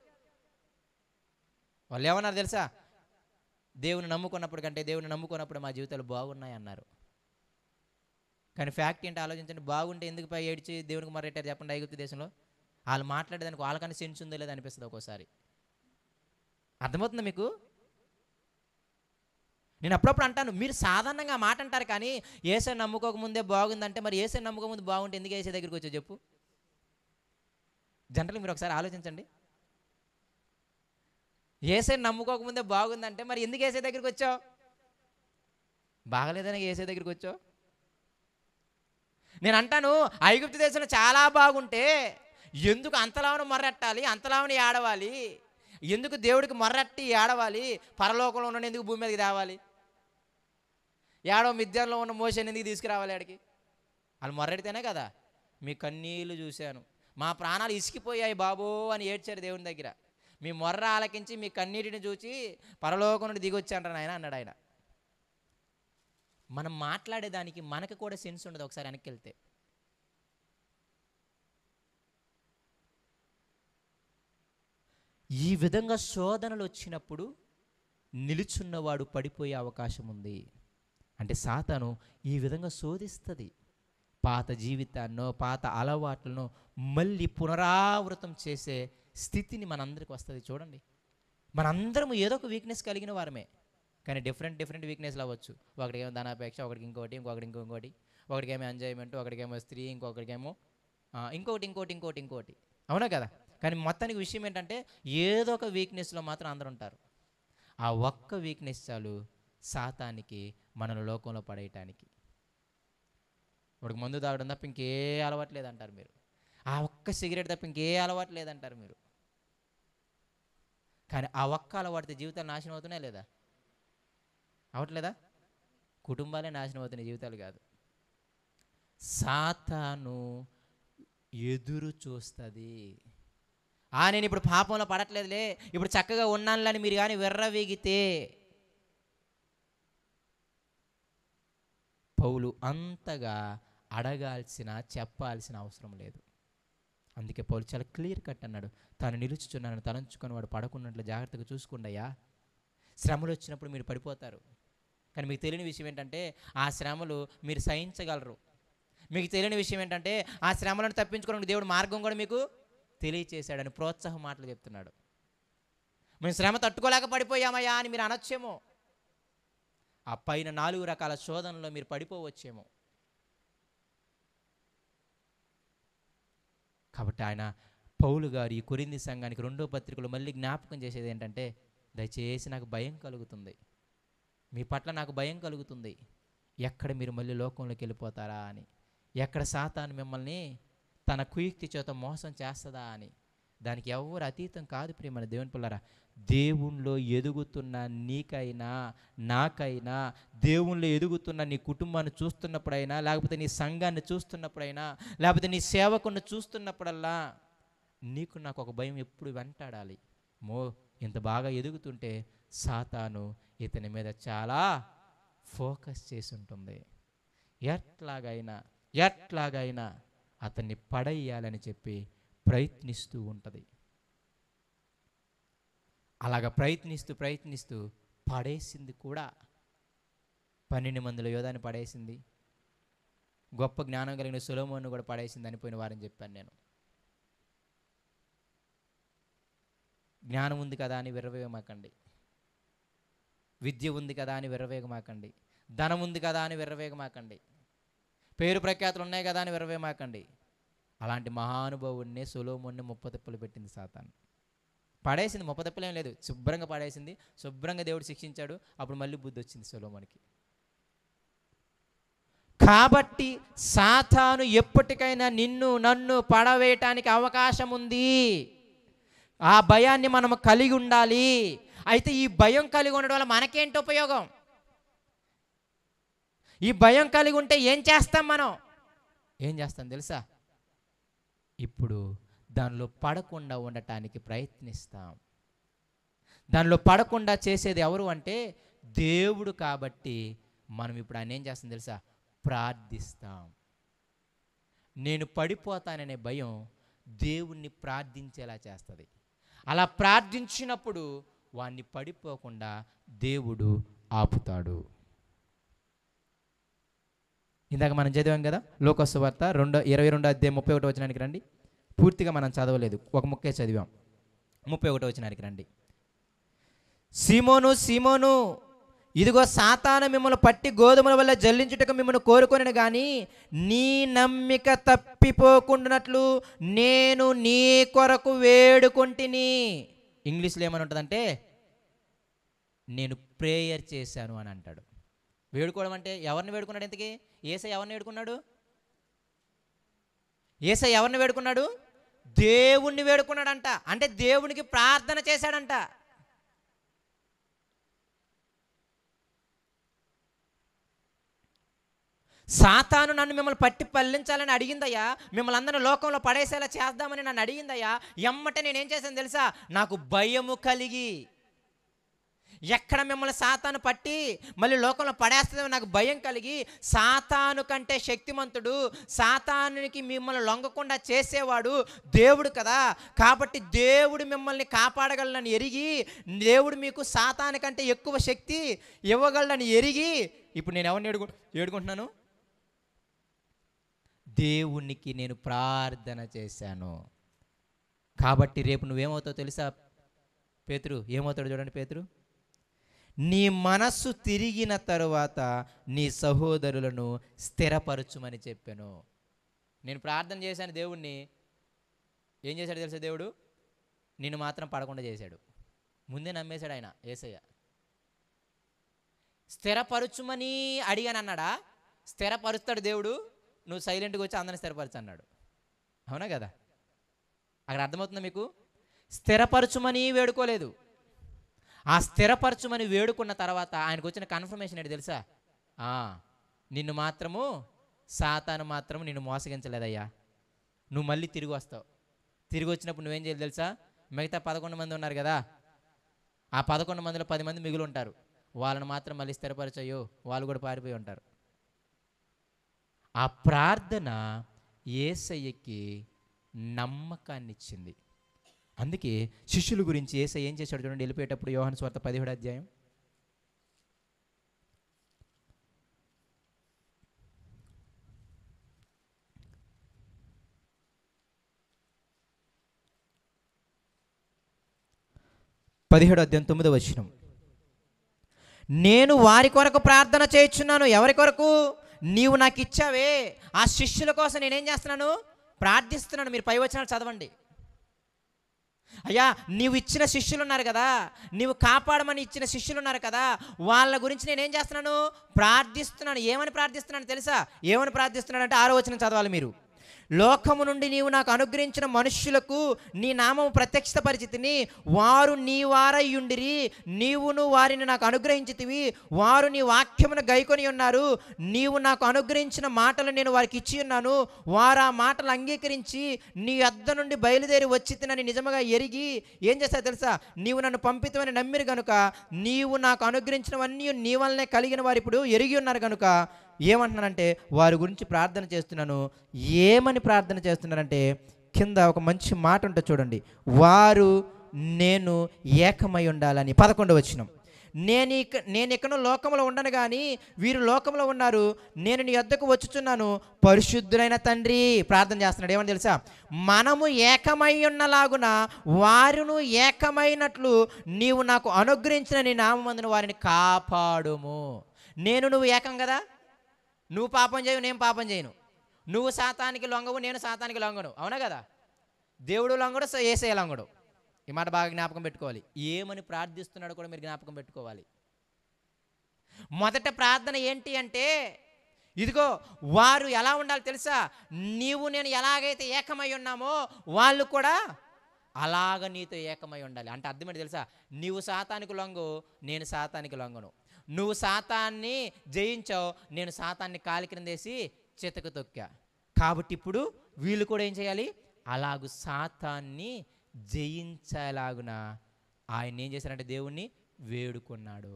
వాళ్ళు ఏమన్నారు తెలుసా? దేవుని నమ్ముకున్నప్పుడు కంటే దేవుని నమ్ముకున్నప్పుడు మా జీవితాలు బాగున్నాయి అన్నారు. కానీ ఫ్యాక్ట్ ఏంటి ఆలోచించండి. బాగుంటే ఎందుకు పై ఏడ్చి దేవునికి మర్రెట్టారు చెప్పండి? ఐగుప్తు దేశంలో వాళ్ళు మాట్లాడేదానికి వాళ్ళకన్నా సెన్స్ ఉందో లేదో అనిపిస్తుంది ఒక్కోసారి. అర్థమవుతుందా మీకు? నేను అప్పుడప్పుడు అంటాను, మీరు సాధారణంగా మాట అంటారు, కానీ యేసుని నమ్ముకోకముందే బాగుందంటే మరి యేసుని నమ్ముకోకముందు బాగుంటే ఎందుకు యేసు దగ్గరికి వచ్చావు చెప్పు? జనరల్గా మీరు ఒకసారి ఆలోచించండి. యేసుని నమ్ముకోకముందే బాగుందంటే మరి ఎందుకు యేసు దగ్గరికి వచ్చావు? బాగలేదని యేసు దగ్గరికి వచ్చావు. నేను అంటాను, ఐగుప్తు దేశంలో చాలా బాగుంటే ఎందుకు అంతలావని మొర్రెట్టాలి, అంతలావని ఏడవాలి, ఎందుకు దేవుడికి మొర్రట్టి ఏడవాలి, పరలోకంలో ఉన్న ఎందుకు భూమి మీదకి తేవాలి, ఏడో మిద్యాన్లో ఉన్న మోషేని ఎందుకు తీసుకురావాలి ఆడికి? వాళ్ళు మొర్రెడితేనే కదా. మీ కన్నీళ్ళు చూశాను, మా ప్రాణాలు ఇసికిపోయాయి బాబో అని ఏడ్చారు దేవుని దగ్గర. మీ మొర్ర ఆలకించి మీ కన్నీటిని చూచి పరలోకం నుండి దిగొచ్చాంటారు ఆయన అన్నాడు ఆయన. మనం మాట్లాడేదానికి మనకు కూడా సెన్స్ ఉండదు ఒకసారి వెనక్కి వెళ్తే. ఈ విధంగా శోధనలు వచ్చినప్పుడు నిలుచున్నవాడు పడిపోయే అవకాశం ఉంది. అంటే సాతాను ఈ విధంగా శోధిస్తుంది. పాత జీవితాన్నో పాత అలవాట్లను మళ్ళీ పునరావృతం చేసే స్థితిని మనందరికి వస్తుంది. చూడండి, మనందరము ఏదో ఒక వీక్నెస్ కలిగిన వారమే, కానీ డిఫరెంట్ వీక్నెస్లు అవ్వచ్చు. ఒకటికేమో ధనాపేక్ష, ఒకటికి ఇంకోటి, ఇంకొకటి, ఒకటికేమో ఎంజాయ్మెంట్, ఒకటికేమో స్త్రీ, ఇంకొకటికేమో ఇంకోటి. అవునా కదా? కానీ మొత్తానికి విషయం ఏంటంటే ఏదో ఒక వీక్నెస్లో మాత్రం అందరూ ఉంటారు. ఆ ఒక్క వీక్నెస్ చాలు సాతానికి మన లోకంలో పడేయటానికి. ఇప్పుడు మందు తాగడం తప్ప ఇంకే అలవాటు లేదంటారు మీరు, ఆ ఒక్క సిగరెట్ తప్ప ఇంకే అలవాటు లేదంటారు మీరు. కానీ ఆ ఒక్క అలవాటుతో జీవితాలు నాశనం అవుతున్నాయి లేదా? అవట్లేదా? కుటుంబాలే నాశనం అవుతున్నాయి, జీవితాలు కాదు. సాతాను ఎదురు చూస్తుంది. నేను ఇప్పుడు పాపంలో పడట్లేదులే, ఇప్పుడు చక్కగా ఉన్నానులని మీరు కానీ విర్రవీగితే, పౌలు అంతగా అడగాల్సిన చెప్పాల్సిన అవసరం లేదు. అందుకే పౌలు చాలా క్లియర్ కట్ అన్నాడు, తాను నిలుచుచున్నాను తలంచుకొని వాడు పడకున్నట్లు జాగ్రత్తగా చూసుకోండియా. శ్రమలు వచ్చినప్పుడు మీరు పడిపోతారు, కానీ మీకు తెలియని విషయం ఏంటంటే ఆ శ్రమలు మీరు సహించగలరు. మీకు తెలియని విషయం ఏంటంటే ఆ శ్రమలను తప్పించుకోవడానికి దేవుడు మార్గం కూడా మీకు తెలియచేశాడని ప్రోత్సాహం మాటలు చెప్తున్నాడు. మేము శ్రమ తట్టుకోలేక పడిపోయామయ్యా అని మీరు అనొచ్చేమో. ఆ పైన 4 రకాల శోధనలో మీరు పడిపోవచ్చేమో. కాబట్టి ఆయన పౌలు గారు ఈ కొరింథీ సంఘానికి 2వ పత్రికలో మళ్ళీ జ్ఞాపకం చేసేది ఏంటంటే, దయచేసి నాకు భయం కలుగుతుంది, మీ పట్ల నాకు భయం కలుగుతుంది, ఎక్కడ మీరు మళ్ళీ లోకంలోకి వెళ్ళిపోతారా అని, ఎక్కడ సాతాను మిమ్మల్ని తన కుయుక్తి చేత మోసం చేస్తుందా అని. దానికి ఎవరు అతీతం కాదు ప్రియమైన దేవుని పిల్లరా. దేవుణ్ణిలో ఎదుగుతున్న నీకైనా నాకైనా, దేవుణ్ణిలో ఎదుగుతున్న నీ కుటుంబాన్ని చూస్తున్నప్పుడైనా, లేకపోతే నీ సంఘాన్ని చూస్తున్నప్పుడైనా, లేకపోతే నీ సేవకుని చూస్తున్నప్పుడల్లా నీకు నాకు ఒక భయం ఎప్పుడు వెంటాడాలి. ఇంత బాగా ఎదుగుతుంటే సాతాను ఇతని మీద చాలా ఫోకస్ చేసి ఉంటుంది. ఎట్లాగైనా అతన్ని పడేయాలని చెప్పి ప్రయత్నిస్తూ ఉంటుంది. అలాగ ప్రయత్నిస్తూ పడేసింది కూడా. 12 మందిలో యోధాన్ని పడేసింది, గొప్ప జ్ఞానం కలిగిన సొలొమోను కూడా పడేసింది అని పోయిన వారని చెప్పాను నేను. జ్ఞానం ఉంది కదా అని విర్రవేగమాకండి, విద్య ఉంది కదా అని విర్రవేగమాకండి, ధనం ఉంది కదా అని విర్రవేగమాకండి, పేరు ప్రఖ్యాతులు ఉన్నాయి కదా అని విర్రవేగమాకండి. అలాంటి మహానుభావుడిని సొలొమోన్ని 30 తిప్పలు పెట్టింది సాతాను. పడేసింది, 30 తిప్పలు ఏం లేదు, శుభ్రంగా పడేసింది. శుభ్రంగా దేవుడు శిక్షించాడు. అప్పుడు మళ్ళీ బుద్ధి వచ్చింది సొలొమోనికి. కాబట్టి సాతాను ఎప్పటికైనా నిన్ను నన్ను పడవేయటానికి అవకాశం ఉంది. ఆ భయాన్ని మనం కలిగి ఉండాలి. అయితే ఈ భయం కలిగి ఉండడం వల్ల మనకేంటి ఉపయోగం? ఈ భయం కలిగి ఉంటే ఏం చేస్తాం? ఏం చేస్తాం తెలుసా? ఇప్పుడు దానిలో పడకుండా ఉండటానికి ప్రయత్నిస్తాం. దానిలో పడకుండా చేసేది ఎవరు అంటే దేవుడు. కాబట్టి మనం ఇప్పుడు ఆయన ఏం చేస్తాం తెలుసా? ప్రార్థిస్తాం. నేను పడిపోతాననే భయం దేవుణ్ణి ప్రార్థించేలా చేస్తుంది. అలా ప్రార్థించినప్పుడు వాణ్ణి పడిపోకుండా దేవుడు ఆపుతాడు. ఇందాక మనం చదివాం కదా, లూకా సువార్త 22వ అధ్యాయం 31వ వచనానికి రండి. పూర్తిగా మనం చదవలేదు, ఒక ముక్కే చదివాం. 31వ వచనానికి రండి. సీమోను సీమోను, ఇదిగో సాతాను మిమ్మల్ని పట్టి గోధుమల వల్ల జల్లించుటకు మిమ్మల్ని కోరుకొనెను గాని నీ నమ్మిక తప్పిపోకుండానట్లు నేను నీ కొరకు వేడుకొంటిని. ఇంగ్లీష్లో ఏమని ఉంటుందంటే నేను ప్రేయర్ చేశాను అని అంటాడు. వేడుకోవడం అంటే ఎవరిని వేడుకున్నాడు? ఇంతకీ యేసయ్య ఎవరిని వేడుకున్నాడు? యేసయ్య ఎవరిని వేడుకున్నాడు? దేవుణ్ణి వేడుకున్నాడంట. అంటే దేవునికి ప్రార్థన చేశాడంట. సాతాను నన్ను మిమ్మల్ని పట్టి పల్లించాలని అడిగిందయ్యా, మిమ్మల్ని అందరినీ లోకంలో పడేసేలా చేద్దామని నన్ను అడిగిందయ్యా. ఎమ్మటే నేనేం చేశాను తెలుసా? నాకు భయము కలిగి, ఎక్కడ మిమ్మల్ని సాతాను పట్టి మళ్ళీ లోకంలో పడేస్తుందో నాకు భయం కలిగి, సాతాను కంటే శక్తిమంతుడు, సాతానునికి మిమ్మల్ని లొంగకుండా చేసేవాడు దేవుడు కదా. కాబట్టి దేవుడు మిమ్మల్ని కాపాడగలనని ఎరిగి, దేవుడు మీకు సాతాను కంటే ఎక్కువ శక్తి ఇవ్వగలనని ఎరిగి, ఇప్పుడు నేను ఎవరిని ఏడుకుంటున్నాను? దేవునికి నేను ప్రార్థన చేశాను. కాబట్టి రేపు నువ్వేమవుతావు తెలుసా పేతురు? ఏమవుతాడు చూడండి పేతురు. నీ మనస్సు తిరిగిన తరువాత నీ సహోదరులను స్థిరపరచుమని చెప్పాను. నేను ప్రార్థన చేశాను దేవుణ్ణి. ఏం చేశాడు తెలుసా దేవుడు? నిన్ను మాత్రం పడకుండా చేశాడు. ముందే నమ్మేశాడు ఆయన యేసయ్య. స్థిరపరచుమని అడిగాను అన్నాడా? స్థిరపరుస్తాడు దేవుడు. నువ్వు సైలెంట్గా వచ్చి అందరిని స్థిరపరచు అన్నాడు. అవునా కదా? అక్కడ అర్థమవుతుందా మీకు? స్థిరపరచుమని వేడుకోలేదు. ఆ స్థిరపరచుమని వేడుకున్న తర్వాత ఆయనకు వచ్చిన కన్ఫర్మేషన్ ఏంటి తెలుసా? నిన్ను మాత్రము సాతాను మాత్రము నిన్ను మోసగించలేదయ్యా, నువ్వు మళ్ళీ తిరిగి వస్తావు. తిరిగి వచ్చినప్పుడు నువ్వేం చేయాలి తెలుసా? మిగతా 11 మంది ఉన్నారు కదా, ఆ 11 మందిలో 10 మంది మిగిలి ఉంటారు. వాళ్ళని మాత్రం మళ్ళీ స్థిరపరచయ్యో, వాళ్ళు కూడా పారిపోయి ఉంటారు. ఆ ప్రార్థన యేసయ్యకి నమ్మకాన్ని ఇచ్చింది. అందుకే శిష్యుల గురించి యేసయ్య ఏం చేశాడు చూడండి, వెళ్ళిపోయేటప్పుడు యోహాను సువార్త 17వ అధ్యాయం 9వ వచనం. నేను వారి కొరకు ప్రార్థన చేయుచున్నాను. ఎవరి కొరకు? నీవు నాకు ఇచ్చావే ఆ శిష్యుల కోసం నేనేం చేస్తున్నాను? ప్రార్థిస్తున్నాను. మీరు పై వచనాలు చదవండి. అయ్యా, నీవు ఇచ్చిన శిష్యులు ఉన్నారు కదా, నీవు కాపాడమని ఇచ్చిన శిష్యులు ఉన్నారు కదా, వాళ్ళ గురించి నేనేం చేస్తున్నాను? ప్రార్థిస్తున్నాను. ఏమని ప్రార్థిస్తున్నాను తెలుసా? ఏమని ప్రార్థిస్తున్నాను అంటే 6వ వచనం చదవాలి మీరు. లోకము నుండి నీవు నాకు అనుగ్రహించిన మనుష్యులకు నీ నామము ప్రత్యక్షపరిచితిని, వారు నీ వారయ్యుండిరి, నీవును వారిని నాకు అనుగ్రహించితివి, వారు నీ వాక్యమును గైకొని ఉన్నారు, నీవు నాకు అనుగ్రహించిన మాటలు నేను వారికి ఇచ్చి ఉన్నాను, వారు ఆ మాటలు అంగీకరించి నీ యొద్ద నుండి బయలుదేరి వచ్చి తినని నిజముగా ఎరిగి ఏం చేస్తారో తెలుసా? నీవు నన్ను పంపితమని నమ్మిరు గనుక నీవు నాకు అనుగ్రహించినవన్నీ నీ వల్లనే కలిగిన వారు ఇప్పుడు ఎరిగి ఉన్నారు కనుక ఏమంటున్నానంటే వారి గురించి ప్రార్థన చేస్తున్నాను. ఏమని ప్రార్థన చేస్తున్నానంటే కింద ఒక మంచి మాట ఉంటుంది చూడండి, వారు నేను ఏకమై ఉండాలని. 11వ వచనం. నేను ఇక్కడ లోకంలో ఉండను కానీ వీరు లోకంలో ఉన్నారు, నేను నీ యొద్దకు వచ్చుచున్నాను, పరిశుద్ధులైన తండ్రి. ప్రార్థన చేస్తున్నాడు. ఏమని తెలుసా? మనము ఏకమై ఉన్నలాగున వారును ఏకమైనట్లు నీవు నాకు అనుగ్రహించిన నీ నామమందున వారిని కాపాడుము. నువ్వు ఏకం కదా, నువ్వు పాపం చేయవు, నేను పాపం చేయను, నువ్వు సాతానికి లొంగవు, నేను సాతానికి లొంగను, అవునా కదా? దేవుడు లొంగడు, యేసయ్య లొంగడు. ఈ మాట బాగా జ్ఞాపకం పెట్టుకోవాలి. ఏమని ప్రార్థిస్తున్నాడో కూడా మీరు జ్ఞాపకం పెట్టుకోవాలి. మొదట ప్రార్థన ఏంటి అంటే ఇదిగో వారు ఎలా ఉండాలి తెలుసా? నీవు నేను ఎలాగైతే ఏకమై ఉన్నామో వాళ్ళు కూడా అలాగ నీతో ఏకమై ఉండాలి. అంటే అర్థం ఏంటి తెలుసా? నీవు సాతానికి లొంగు, నేను సాతానికి లొంగను. నువ్వు సాతాన్ని జయించావు, నేను సాతాన్ని కాలి క్రిందేసి చితకు తొక్కా. కాబట్టి ఇప్పుడు వీళ్ళు కూడా ఏం చేయాలి? అలాగూ సాతాన్ని జయించేలాగున ఆయన ఏం చేశారంటే దేవుణ్ణి వేడుకున్నాడు.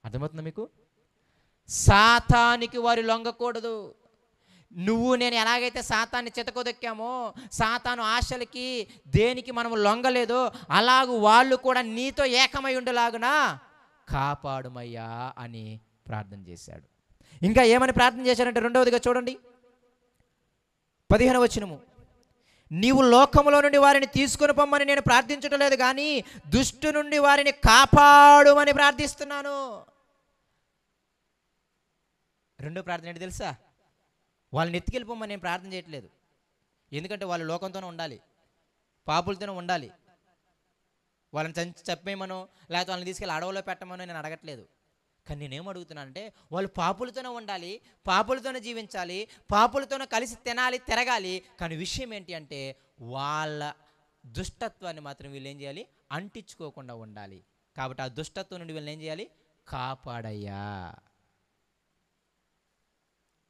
అర్థమవుతుందా మీకు? సాతానికి వారు లొంగకూడదు. నువ్వు నేను ఎలాగైతే సాతాన్ని చితకొదొక్కామో, సాతాను ఆశలకి దేనికి మనము లొంగలేదో అలాగూ వాళ్ళు కూడా నీతో ఏకమై ఉండేలాగున కాపాడుమయ్యా అని ప్రార్థన చేశాడు. ఇంకా ఏమని ప్రార్థన చేశాడంటే 2వదిగా చూడండి, 15వ వచనము. నీవు లోకములో నుండి వారిని తీసుకొని పొమ్మని నేను ప్రార్థించటం లేదు కానీ దుష్టు నుండి వారిని కాపాడుమని ప్రార్థిస్తున్నాను. రెండో ప్రార్థన ఏంటి తెలుసా? వాళ్ళని ఎత్తుకెళ్ళిపోమని నేను ప్రార్థన చేయట్లేదు. ఎందుకంటే వాళ్ళు లోకంతోనే ఉండాలి, పాపులతోనే ఉండాలి. వాళ్ళని చంపేయమనో లేకపోతే వాళ్ళని తీసుకెళ్ళి అడవులో పెట్టమనో నేను అడగట్లేదు. కానీ నేనేం అడుగుతున్నానంటే వాళ్ళు పాపులతోనే ఉండాలి, పాపులతోనే జీవించాలి, పాపులతోనే కలిసి తినాలి, తిరగాలి. కానీ విషయం ఏంటి అంటే వాళ్ళ దుష్టత్వాన్ని మాత్రం వీళ్ళు ఏం చేయాలి? అంటించుకోకుండా ఉండాలి. కాబట్టి ఆ దుష్టత్వం నుండి వీళ్ళని ఏం చేయాలి? కాపాడయ్యా.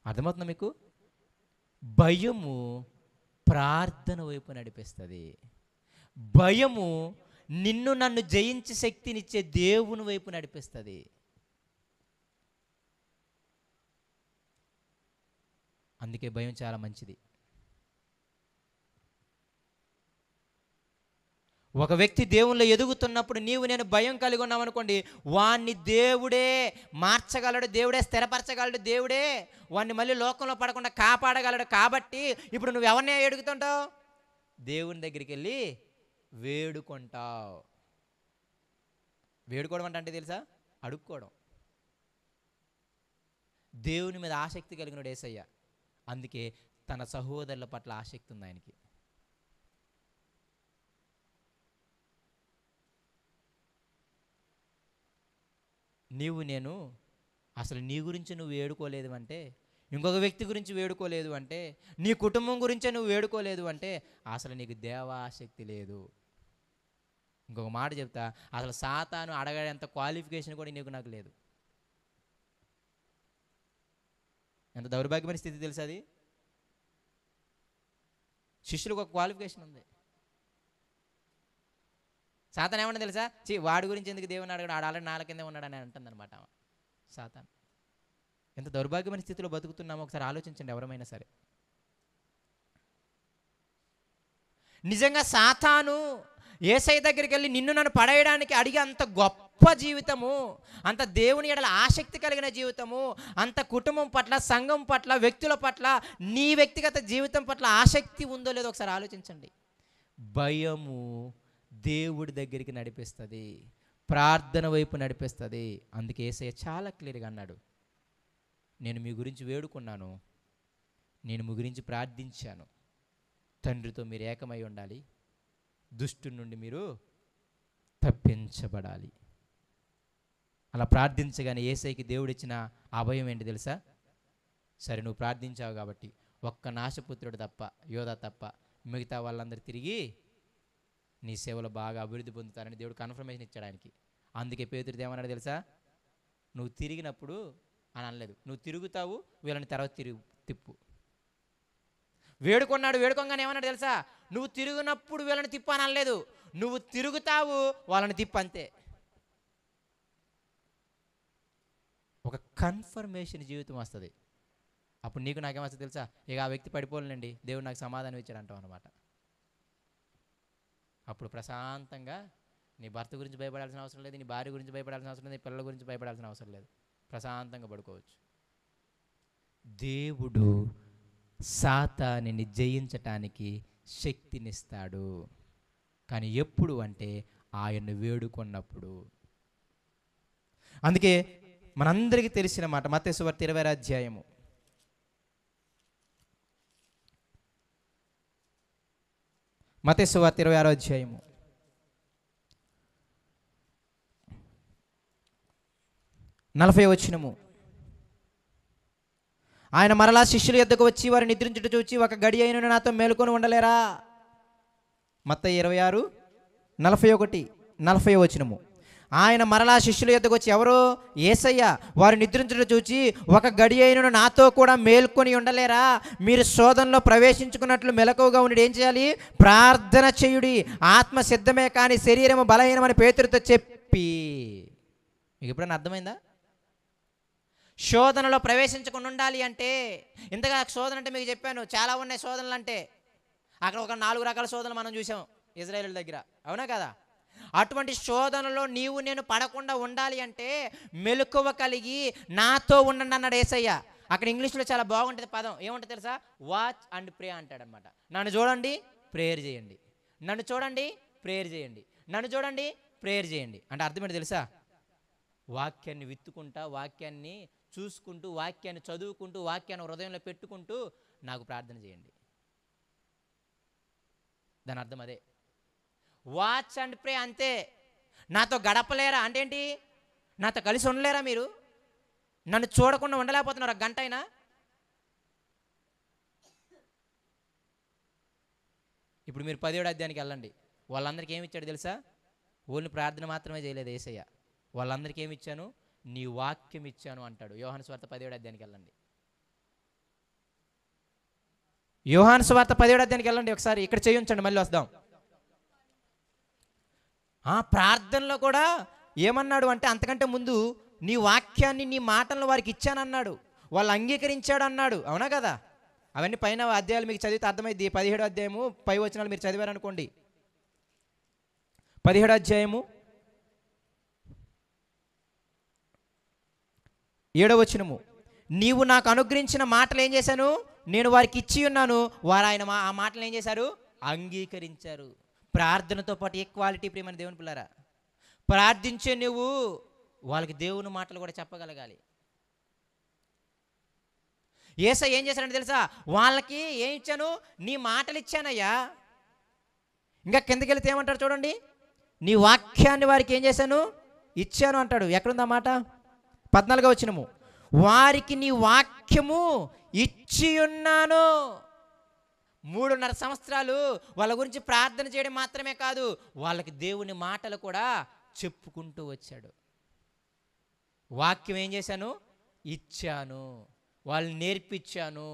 అర్థమవుతుందా మీకు? భయము ప్రార్థన వైపు నడిపిస్తుంది. భయము నిన్ను నన్ను జయించే శక్తినిచ్చే దేవుని వైపు నడిపిస్తుంది. అందుకే భయం చాలా మంచిది. ఒక వ్యక్తి దేవునిలో ఎదుగుతున్నప్పుడు నీవు నేను భయం కలిగి ఉన్నామనుకోండి, వాణ్ణి దేవుడే మార్చగలడు, దేవుడే స్థిరపరచగలడు, దేవుడే వాణ్ణి మళ్ళీ లోకంలో పడకుండా కాపాడగలడు. కాబట్టి ఇప్పుడు నువ్వు ఎవరిని అడుగుతుంటావు? దేవుని దగ్గరికి వెళ్ళి వేడుకుంటావు. వేడుకోవడం అంటే తెలుసా? అడుక్కోవడం. దేవుని మీద ఆసక్తి కలిగినడు యేసయ్య. అందుకే తన సహోదరుల పట్ల ఆసక్తి ఉంది ఆయనకి. నీవు నేను అసలు నీ గురించి నువ్వు వేడుకోలేదు అంటే, ఇంకొక వ్యక్తి గురించి వేడుకోలేదు అంటే, నీ కుటుంబం గురించే నువ్వు వేడుకోలేదు అంటే అసలు నీకు దేవాసక్తి లేదు. ఇంకొక మాట చెప్తా, అసలు సాతాను అడగడంత క్వాలిఫికేషన్ కూడా నీకు నాకు లేదు. ఎంత దౌర్భాగ్యమైన స్థితి తెలుసు అది. శిష్యులకు ఒక క్వాలిఫికేషన్ ఉంది. సాతాన్ ఏమన్నా తెలుసా, వాడి గురించి ఎందుకు దేవుని అడగడు, ఆడ ఆల్రెడీ నాలుగు కింద ఉన్నాడని అంటుందన్నమాట సాతాన్. ఎంత దౌర్భాగ్యమైన స్థితిలో బతుకుతున్నామో ఒకసారి ఆలోచించండి ఎవరమైనా సరే. నిజంగా సాతాను యేసయ్య దగ్గరికి వెళ్ళి నిన్ను నన్ను పడేయడానికి అడిగే అంత గొప్ప జీవితము, అంత దేవుని ఎడల ఆసక్తి కలిగిన జీవితము, అంత కుటుంబం పట్ల, సంఘం పట్ల, వ్యక్తుల పట్ల, నీ వ్యక్తిగత జీవితం పట్ల ఆసక్తి ఉందో లేదో ఒకసారి ఆలోచించండి. భయము దేవుడి దగ్గరికి నడిపిస్తుంది, ప్రార్థన వైపు నడిపిస్తుంది. అందుకే యేసయ్య చాలా క్లియర్గా అన్నాడు, నేను మీ గురించి వేడుకున్నాను, నేను మీ గురించి ప్రార్థించాను, తండ్రితో మీరు ఏకమై ఉండాలి, దుష్టుడి నుండి మీరు తప్పించబడాలి. అలా ప్రార్థించగానే యేసయ్యకి దేవుడిచ్చిన అభయం ఏంటి తెలుసా? సరే నువ్వు ప్రార్థించావు కాబట్టి ఒక్క నాశపుత్రుడు తప్ప, యోధా తప్ప మిగతా వాళ్ళందరూ తిరిగి నీ సేవలో బాగా అభివృద్ధి పొందుతారని దేవుడు కన్ఫర్మేషన్ ఇచ్చాడు ఆయనకి. అందుకే పేతురు ఏమన్నాడు తెలుసా? నువ్వు తిరిగినప్పుడు అని అనలేదు, నువ్వు తిరుగుతావు, వీళ్ళని తర్వాత తిప్పు. వేడుకొన్నాడు, వేడుకోగానే ఏమన్నాడు తెలుసా? నువ్వు తిరిగినప్పుడు వీళ్ళని తిప్పు అని అనలేదు, నువ్వు తిరుగుతావు, వాళ్ళని తిప్పు, అంతే. ఒక కన్ఫర్మేషన్ జీవితం వస్తుంది. అప్పుడు నీకు నాకేమొస్తుంది తెలుసా? ఇక ఆ వ్యక్తి పడిపోలేండి, దేవుడు నాకు సమాధానం ఇచ్చాడు అంటావు అనమాట. అప్పుడు ప్రశాంతంగా నీ భర్త గురించి భయపడాల్సిన అవసరం లేదు, నీ భార్య గురించి భయపడాల్సిన అవసరం లేదు, నీ పిల్లల గురించి భయపడాల్సిన అవసరం లేదు, ప్రశాంతంగా పడుకోవచ్చు. దేవుడు సాతానుని జయించటానికి శక్తినిస్తాడు, కానీ ఎప్పుడు అంటే ఆయన్ను వేడుకున్నప్పుడు. అందుకే మనందరికీ తెలిసిన మాట, మత్తయి సువార్త 20వ అధ్యాయము. మత్తయి సువార్త 26వ అధ్యాయము 40వ వచనము. ఆయన మరలా శిష్యుల యొద్దకు వచ్చి వారు నిద్రించుట చూచి, ఒక గడి అయిన నాతో మేలుకొని ఉండలేరా? మత్తయి 26:41, 40వ వచనము. ఆయన మరలా శిష్యుల యొద్దకు వచ్చి, ఎవరో? యేసయ్య. వారు నిద్రించుట చూచి, ఒక గడి అయిన నాతో కూడా మేల్కొని ఉండలేరా? మీరు శోధనలో ప్రవేశించుకున్నట్లు మెలకువగా ఉండి ఏం చేయాలి? ప్రార్థన చేయుడి, ఆత్మ సిద్ధమే కానీ శరీరము బలహీనమని పేతురుతో చెప్పి. మీకు ఎప్పుడైనా అర్థమైందా? శోధనలో ప్రవేశించకుండా ఉండాలి అంటే, ఇంతగా శోధన అంటే మీకు చెప్పాను, చాలా ఉన్నాయి శోధనలు అంటే. అక్కడ ఒక 4 రకాల శోధనలు మనం చూసాం ఇజ్రాయేల్ దగ్గర, అవునా కదా? అటువంటి శోధనలో నీవు నేను పడకుండా ఉండాలి అంటే మెలకువ కలిగి నాతో ఉండండి అన్నాడు యేసయ్య. అక్కడ ఇంగ్లీష్లో చాలా బాగుంటుంది పదం, ఏముంటుంది తెలుసా? వాచ్ అండ్ ప్రే అంటాడనమాట. నన్ను చూడండి, ప్రేయర్ చేయండి, నన్ను చూడండి, ప్రేయర్ చేయండి, నన్ను చూడండి, ప్రేయర్ చేయండి. అంటే అర్థం ఏంటి తెలుసా? వాక్యాన్ని విత్తుకుంటా, వాక్యాన్ని చూసుకుంటూ, వాక్యాన్ని చదువుకుంటూ, వాక్యాన్ని హృదయంలో పెట్టుకుంటూ నాకు ప్రార్థన చేయండి. దాని అర్థం అదే, వాచ్ అండ్ ప్రే, అంతే. నాతో గడపలేరా అంటే ఏంటి? నాతో కలిసి ఉండలేరా? మీరు నన్ను చూడకుండా ఉండలేకపోతున్నారు ఒక గంట అయినా? ఇప్పుడు మీరు 17వ అధ్యాయానికి వెళ్ళండి, వాళ్ళందరికీ ఏమి ఇచ్చాడు తెలుసా? ఓన్లీ ప్రార్థన మాత్రమే చేయలేదు యేసయ్య. వాళ్ళందరికీ ఏమి ఇచ్చాను? నీ వాక్యం ఇచ్చాను అంటాడు. యోహాను సువార్త 17వ అధ్యాయానికి వెళ్ళండి. యోహాను సువార్త 17వ అధ్యాయానికి వెళ్ళండి ఒకసారి. ఇక్కడ చేయించండి, మళ్ళీ వద్దాం. ప్రార్థనలో కూడా ఏమన్నాడు అంటే, అంతకంటే ముందు నీ వాక్యాన్ని, నీ మాటలను వారికి ఇచ్చానన్నాడు, వాళ్ళు అంగీకరించాడు అన్నాడు, అవునా కదా? అవన్నీ పైన అధ్యాయాలు మీకు చదివితే అర్థమైంది. 17వ అధ్యాయము పై వచనాలు మీరు చదివారనుకోండి. 17వ అధ్యాయము 7వ వచనము. నీవు నాకు అనుగ్రహించిన మాటలు ఏం చేశాను? నేను వారికి ఇచ్చి ఉన్నాను, వారు ఆ మాటలు ఏం చేశారు? అంగీకరించారు. ప్రార్థనతో పాటు ఈక్వాలిటీ, ప్రియమైన దేవుని పిల్లారా. ప్రార్థించే నువ్వు వాళ్ళకి దేవుని మాటలు కూడా చెప్పగలగాలి. యేసయ్య ఏం చేశాడంటే తెలుసా? వాళ్ళకి ఏం ఇచ్చాను? నీ మాటలు ఇచ్చానయ్యా. ఇంకా కిందకి వెళితే ఏమంటాడు చూడండి, నీ వాక్యాన్ని వారికి ఏం చేశాను? ఇచ్చాను అంటాడు. ఎక్కడుందా మాట? 14వ వచనము. వారికి నీ వాక్యము ఇచ్చి ఉన్నాను. 3.5 సంవత్సరాలు వాళ్ళ గురించి ప్రార్థన చేయడం మాత్రమే కాదు, వాళ్ళకి దేవుని మాటలు కూడా చెప్పుకుంటూ వచ్చాడు. వాక్యం ఏం చేశాను? ఇచ్చాను, వాళ్ళు నేర్పించాను,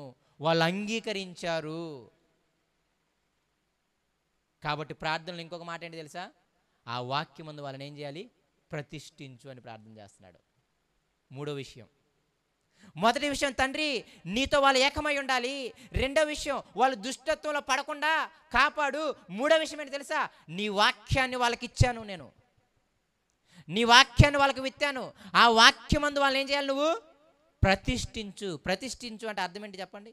వాళ్ళు అంగీకరించారు. కాబట్టి ప్రార్థనలో ఇంకొక మాట ఏంటి తెలుసా? ఆ వాక్యం ముందు వాళ్ళని ఏం చేయాలి? ప్రతిష్ఠించు అని ప్రార్థన చేస్తున్నాడు. మూడో విషయం, మొదటి విషయం తండ్రి నీతో వాళ్ళు ఏకమై ఉండాలి. రెండో విషయం వాళ్ళు దుష్టత్వంలో పడకుండా కాపాడు. మూడో విషయం ఏంటి తెలుసా? నీ వాక్యాన్ని వాళ్ళకి ఇచ్చాను, నేను నీ వాక్యాన్ని వాళ్ళకి విత్తాను. ఆ వాక్యం అందు వాళ్ళని ఏం చేయాలి? నువ్వు ప్రతిష్ఠించు. ప్రతిష్ఠించు అంటే అర్థం ఏంటి చెప్పండి?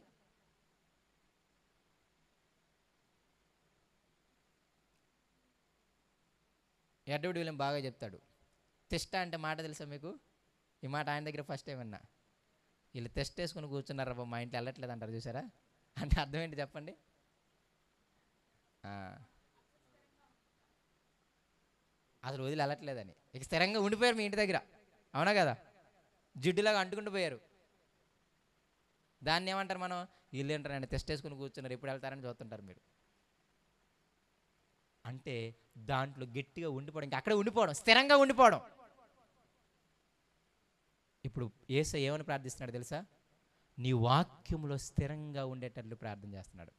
ఎడ్వర్డ్ విలియం బాగా చెప్తాడు. తిష్ట అంటే మాట తెలుసా మీకు? ఈ మాట ఆయన దగ్గర ఫస్ట్ టైం విన్నా. వీళ్ళు టెస్ట్ వేసుకుని కూర్చున్నారు, మా ఇంట్లో వెళ్ళట్లేదు అంటారు చూసారా? అంటే అర్థం ఏంటి చెప్పండి? అసలు వదిలి వెళ్ళట్లేదని, ఇక స్థిరంగా ఉండిపోయారు మీ ఇంటి దగ్గర, అవునా కదా? జిడ్డులాగా అంటుకుంటూ పోయారు. దాన్ని ఏమంటారు మనం? వీళ్ళు ఏంటారండి టెస్ట్ వేసుకుని కూర్చున్నారు, ఎప్పుడు వెళ్తారని చూస్తుంటారు మీరు. అంటే దాంట్లో గట్టిగా ఉండిపోవడం, ఇంకా అక్కడే ఉండిపోవడం, స్థిరంగా ఉండిపోవడం. ఇప్పుడు యేసయ్య ఏమని ప్రార్థిస్తున్నాడు తెలుసా? నీ వాక్యంలో స్థిరంగా ఉండేటట్లు ప్రార్థన చేస్తున్నాడు.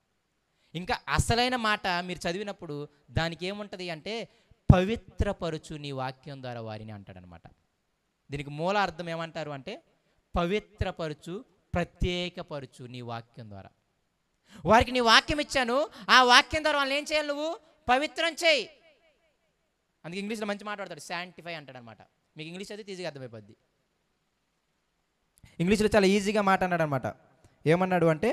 ఇంకా అసలైన మాట మీరు చదివినప్పుడు దానికి ఏముంటుంది అంటే, పవిత్రపరుచు నీ వాక్యం ద్వారా వారిని అంటాడనమాట. దీనికి మూల అర్థం ఏమంటారు అంటే, పవిత్రపరుచు, ప్రత్యేకపరుచు నీ వాక్యం ద్వారా. వారికి నీ వాక్యం ఇచ్చాను, ఆ వాక్యం ద్వారా వాళ్ళని ఏం చేయాలి? నువ్వు పవిత్రం చేయి. అందుకే ఇంగ్లీష్లో మంచి మాట్లాడతాడు, శాంటిఫై అంటాడు అనమాట. మీకు ఇంగ్లీష్ అయితే ఈజీగా అర్థమైపోద్ది. ఇంగ్లీష్లో చాలా ఈజీగా మాట అన్నాడు అనమాట. ఏమన్నాడు అంటే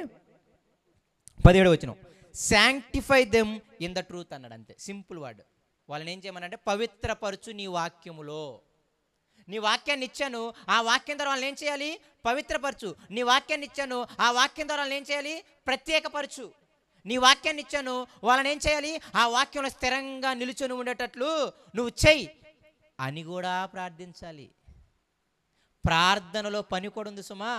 17వ వచనం, sanctify them in the truth అన్నాడు. అంతే, సింపుల్ వర్డ్. వాళ్ళని ఏం చేయమన్నాడంటే పవిత్రపరచు నీ వాక్యములో. నీ వాక్యాన్ని ఇచ్చాను, ఆ వాక్యం ద్వారా వాళ్ళని ఏం చేయాలి? పవిత్రపరచు. నీ వాక్యాన్ని ఇచ్చాను, ఆ వాక్యం ద్వారా వాళ్ళని ఏం చేయాలి? ప్రత్యేకపరచు. నీ వాక్యాన్ని ఇచ్చాను, వాళ్ళని ఏం చేయాలి? ఆ వాక్యంలో స్థిరంగా నిలుచుని ఉండేటట్లు నువ్వు చెయ్యి అని కూడా ప్రార్థించాలి. ప్రార్థనలో పని కూడా ఉంది సుమా.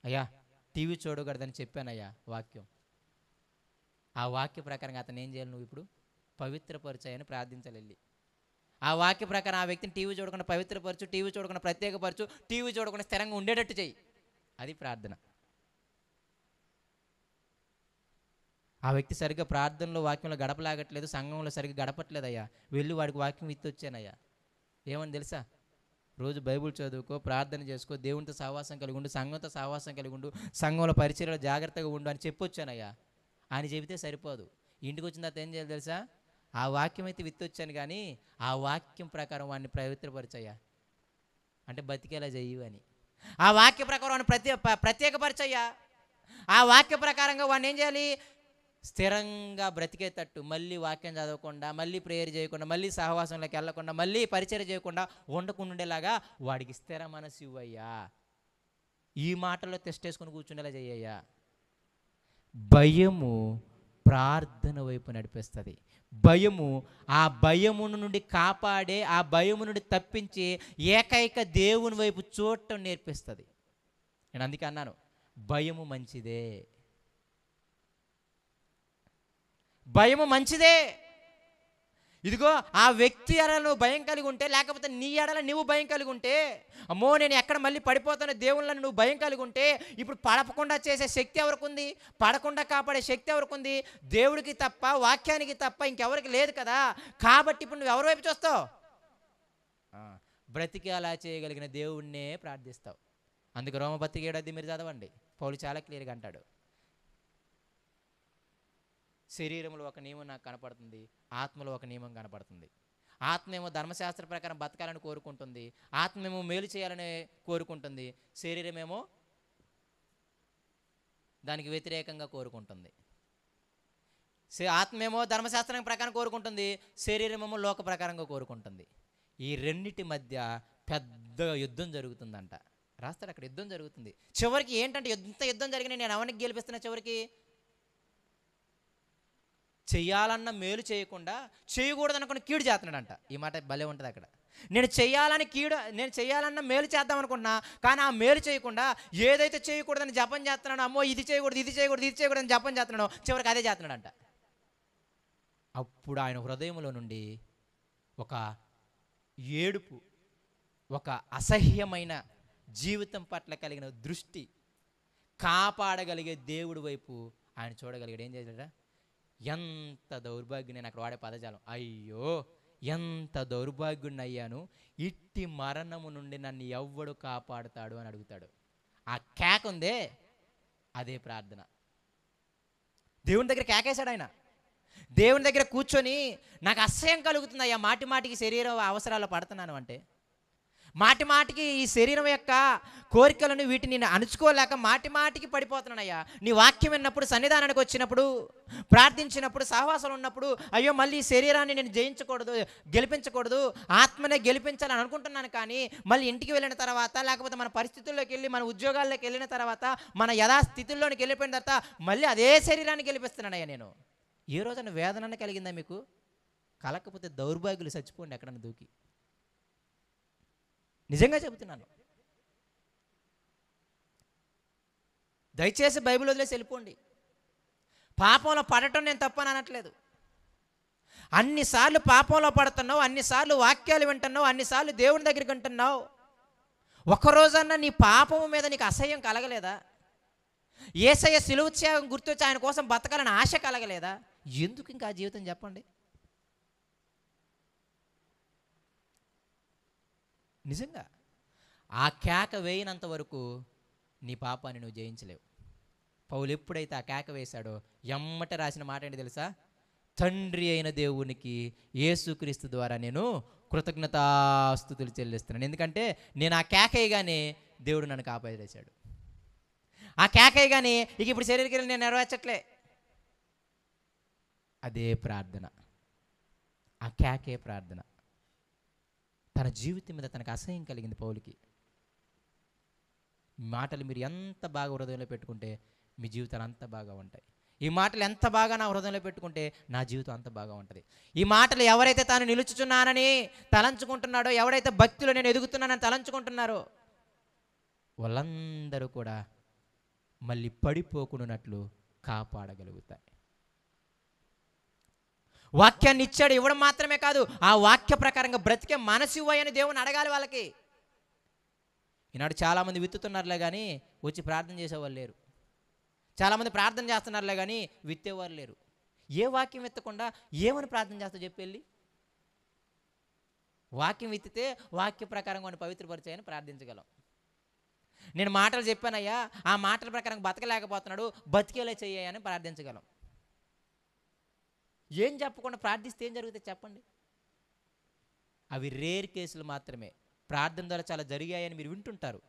అయ్యా టీవీ చూడకూడదని చెప్పానయ్యా వాక్యం. ఆ వాక్య ప్రకారంగా అతను ఏం చేయాలి? నువ్వు ఇప్పుడు పవిత్రపరచాయని ప్రార్థించాలి వెళ్ళి. ఆ వాక్య ప్రకారం ఆ వ్యక్తిని టీవీ చూడకుండా పవిత్రపరచు, టీవీ చూడకుండా ప్రత్యేకపరచు, టీవీ చూడకుండా స్థిరంగా ఉండేటట్టు చెయ్యి. అది ప్రార్థన. ఆ వ్యక్తి సరిగ్గా ప్రార్థనలో వాక్యంలో గడపలాగట్లేదు, సంఘంలో సరిగ్గా గడపట్లేదయ్యా, వెళ్ళి వాడికి వాక్యం ఇచ్చి వచ్చానయ్యా. ఏమని తెలుసా? రోజు బైబుల్ చదువుకో, ప్రార్థన చేసుకో, దేవునితో సహవాసం కలిగి ఉండు, సంఘంతో సహవాసం కలిగి ఉండు, సంఘంలో పరిచర్యలో జాగ్రత్తగా ఉండు అని చెప్పొచ్చానయ్యా అని చెబితే సరిపోదు. ఇంటికి వచ్చిన తర్వాత ఏం చేయాలి తెలుసా? ఆ వాక్యం అయితే విత్తొచ్చాను కానీ ఆ వాక్యం ప్రకారం వాడిని పవిత్రపరచయ్యా అంటే బతికేలా చెయ్యు అని. ఆ వాక్య ప్రకారం వాడిని ప్రత్యేకపరచయ్యా. ఆ వాక్య ప్రకారంగా వాడిని ఏం చేయాలి? స్థిరంగా బ్రతికేటట్టు, మళ్ళీ వాక్యం చదవకుండా, మళ్ళీ ప్రేయర్ చేయకుండా, మళ్ళీ సహవాసంలోకి వెళ్ళకుండా, మళ్ళీ పరిచర్య చేయకుండా ఉండకుండా ఉండేలాగా వాడికి స్థిర మనసు ఇవ్వయ్యా. ఈ మాటల్లో తెస్టేసుకొని కూర్చుండేలా చెయ్యయ్యా. భయము ప్రార్థన వైపు నడిపిస్తుంది. భయము ఆ భయము నుండి కాపాడే, ఆ భయము నుండి తప్పించి ఏకైక దేవుని వైపు చూడటం నేర్పిస్తుంది. నేను అందుకే అన్నాను, భయము మంచిదే, భయము మంచిదే. ఇదిగో ఆ వ్యక్తి ఎడల నువ్వు భయం కలిగి ఉంటే, లేకపోతే నీ ఎడల నువ్వు భయం కలిగి ఉంటే, అమ్మో నేను ఎక్కడ మళ్ళీ పడిపోతాను దేవుళ్ళని నువ్వు భయం కలిగి ఉంటే, ఇప్పుడు పడకుండా చేసే శక్తి ఎవరికి ఉంది? పడకుండా కాపాడే శక్తి ఎవరికి ఉంది? దేవుడికి తప్ప, వాక్యానికి తప్ప ఇంకెవరికి లేదు కదా. కాబట్టి ఇప్పుడు నువ్వు ఎవరి వైపు చూస్తావు? బ్రతికి అలా చేయగలిగిన దేవుణ్ణే ప్రార్థిస్తావు. అందుకు రోమపత్రిక 7 మీరు చదవండి, పౌలు చాలా క్లియర్గా అంటాడు, శరీరంలో ఒక నియమం నాకు కనపడుతుంది, ఆత్మలో ఒక నియమం కనపడుతుంది. ఆత్మేమో ధర్మశాస్త్ర ప్రకారం బతకాలని కోరుకుంటుంది, ఆత్మేమో మేలు చేయాలని కోరుకుంటుంది, శరీరమేమో దానికి వ్యతిరేకంగా కోరుకుంటుంది. ఆత్మేమో ధర్మశాస్త్రం ప్రకారం కోరుకుంటుంది, శరీరమేమో లోక ప్రకారంగా కోరుకుంటుంది. ఈ రెండిటి మధ్య పెద్ద యుద్ధం జరుగుతుందంట. రాస్తాడు అక్కడ, యుద్ధం జరుగుతుంది. చివరికి ఏంటంటే, ఎంత యుద్ధం జరిగినా నేను ఎవరికి గెలిపిస్తున్నా? చివరికి చెయ్యాలన్న మేలు చేయకుండా చేయకూడదు అనుకున్న కీడు చేస్తున్నాడంట. ఈ మాట భలే ఉంటుంది అక్కడ. నేను చేయాలన్న మేలు చేద్దాం అనుకున్నా, కానీ ఆ మేలు చేయకుండా ఏదైతే చేయకూడదని జపం చేస్తున్నాడో, అమ్మో ఇది చేయకూడదు, ఇది చేయకూడదు, ఇది చేయకూడదు అని జపం చేస్తున్నాడో, చివరికి అదే చేస్తున్నాడంట. అప్పుడు ఆయన హృదయంలో నుండి ఒక ఏడుపు, ఒక అసహ్యమైన జీవితం పట్ల కలిగిన దృష్టి, కాపాడగలిగే దేవుడి వైపు ఆయన చూడగలిగాడు. ఏం చేశాడా? ఎంత దౌర్భాగ్యం, నేను అక్కడ వాడే పదజాలం, అయ్యో ఎంత దౌర్భాగ్యుడిని అయ్యాను, ఇట్టి మరణము నుండి నన్ను ఎవ్వడు కాపాడుతాడు అని అడుగుతాడు. ఆ కేక ఉందే, అదే ప్రార్థన. దేవుని దగ్గర కేకేశాడు ఆయన. దేవుని దగ్గర కూర్చొని నాకు అసహ్యం కలుగుతుంది అయ్యా, మాటి మాటికి శరీరం అవసరాలు పడుతున్నాను అంటే, మాటి మాటికి ఈ శరీరం యొక్క కోరికలను వీటిని నేను అణుచుకోలేక మాటి మాటికి పడిపోతున్నానయ్యా. నీ వాక్యం విన్నప్పుడు, సన్నిధానానికి వచ్చినప్పుడు, ప్రార్థించినప్పుడు, సహవాసాలు ఉన్నప్పుడు, అయ్యో మళ్ళీ ఈ శరీరాన్ని నేను గెలిపించకూడదు, ఆత్మనే గెలిపించాలని అనుకుంటున్నాను. కానీ మళ్ళీ ఇంటికి వెళ్ళిన తర్వాత, లేకపోతే మన పరిస్థితుల్లోకి వెళ్ళి, మన ఉద్యోగాల్లోకి వెళ్ళిన తర్వాత, మన యథాస్థితుల్లోకి వెళ్ళిపోయిన తర్వాత మళ్ళీ అదే శరీరాన్ని గెలిపిస్తున్నానయ్యా నేను. ఏ రోజైనా వేదన కలిగిందా మీకు? కలకపోతే దౌర్భాగ్యులు చచ్చిపోండి ఎక్కడన్నా దూకి. నిజంగా చెబుతున్నాను. దయచేసి బైబిల్ వదిలేసి వెళ్ళిపోండి. పాపంలో పడటం నేను తప్పని అనట్లేదు. అన్నిసార్లు పాపంలో పడుతున్నావు, అన్నిసార్లు వాక్యాలు వింటున్నావు, అన్నిసార్లు దేవుని దగ్గరికి వింటున్నావు. ఒక్కరోజన్నా నీ పాపం మీద నీకు అసహ్యం కలగలేదా? యేసయ్య సిలువ త్యాగం గుర్తొచ్చి ఆయన కోసం బతకాలని ఆశ కలగలేదా? ఎందుకు ఇంకా జీవితం చెప్పండి? నిజంగా ఆ కేక వేయనంత వరకు నీ పాపాన్ని నువ్వు జయించలేవు. పౌలు ఎప్పుడైతే ఆ కేక వేశాడో ఎమ్మట రాసిన మాట ఏంటి తెలుసా? తండ్రి అయిన దేవునికి యేసుక్రీస్తు ద్వారా నేను కృతజ్ఞతాస్తుతులు చెల్లిస్తున్నాను. ఎందుకంటే నేను ఆ కేక వేయగానే దేవుడు నన్ను కాపాడేశాడు. ఆ కేక వేయగానే ఇక ఇప్పుడు శరీరక్రియలు నేను నెరవేర్చట్లే. అదే ప్రార్థన, ఆ కేకే ప్రార్థన. తన జీవితం మీద తనకు అసహ్యం కలిగింది పౌలుకి. మాటలు మీరు ఎంత బాగా హృదయంలో పెట్టుకుంటే మీ జీవితాలు అంత బాగా ఉంటాయి. ఈ మాటలు ఎంత బాగా నా హృదయంలో పెట్టుకుంటే నా జీవితం అంత బాగా ఉంటుంది. ఈ మాటలు ఎవరైతే తాను నిలుచుచున్నానని తలంచుకుంటున్నాడో, ఎవరైతే భక్తిలో నేను ఎదుగుతున్నానని తలంచుకుంటున్నారో, వాళ్ళందరూ కూడా మళ్ళీ పడిపోకున్నట్లు కాపాడగలుగుతాయి. వాక్యాన్ని ఇచ్చాడు, ఇవ్వడం మాత్రమే కాదు, ఆ వాక్య ప్రకారంగా బ్రతికే మనసు ఇవ్వని దేవుని అడగాలి వాళ్ళకి. ఈనాడు చాలామంది విత్తుతున్నారులే కానీ వచ్చి ప్రార్థన చేసేవాళ్ళు లేరు. చాలామంది ప్రార్థన చేస్తున్నారులే కానీ విత్తేవారు లేరు. ఏ వాక్యం విత్తకుండా ఏమని ప్రార్థన చేస్తా చెప్పి వెళ్ళి? వాక్యం విత్తితే వాక్య ప్రకారం కొన్ని పవిత్రపరిచాయని ప్రార్థించగలం. నేను మాటలు చెప్పానయ్యా, ఆ మాటల ప్రకారం బతకలేకపోతున్నాడు, బతికేలా చెయ్యని ప్రార్థించగలం. ఏం చెప్పకుండా ప్రార్థిస్తే ఏం జరుగుతుంది చెప్పండి? అవి రేర్ కేసులు మాత్రమే. ప్రార్థన ద్వారా చాలా జరిగాయని మీరు వింటుంటారు,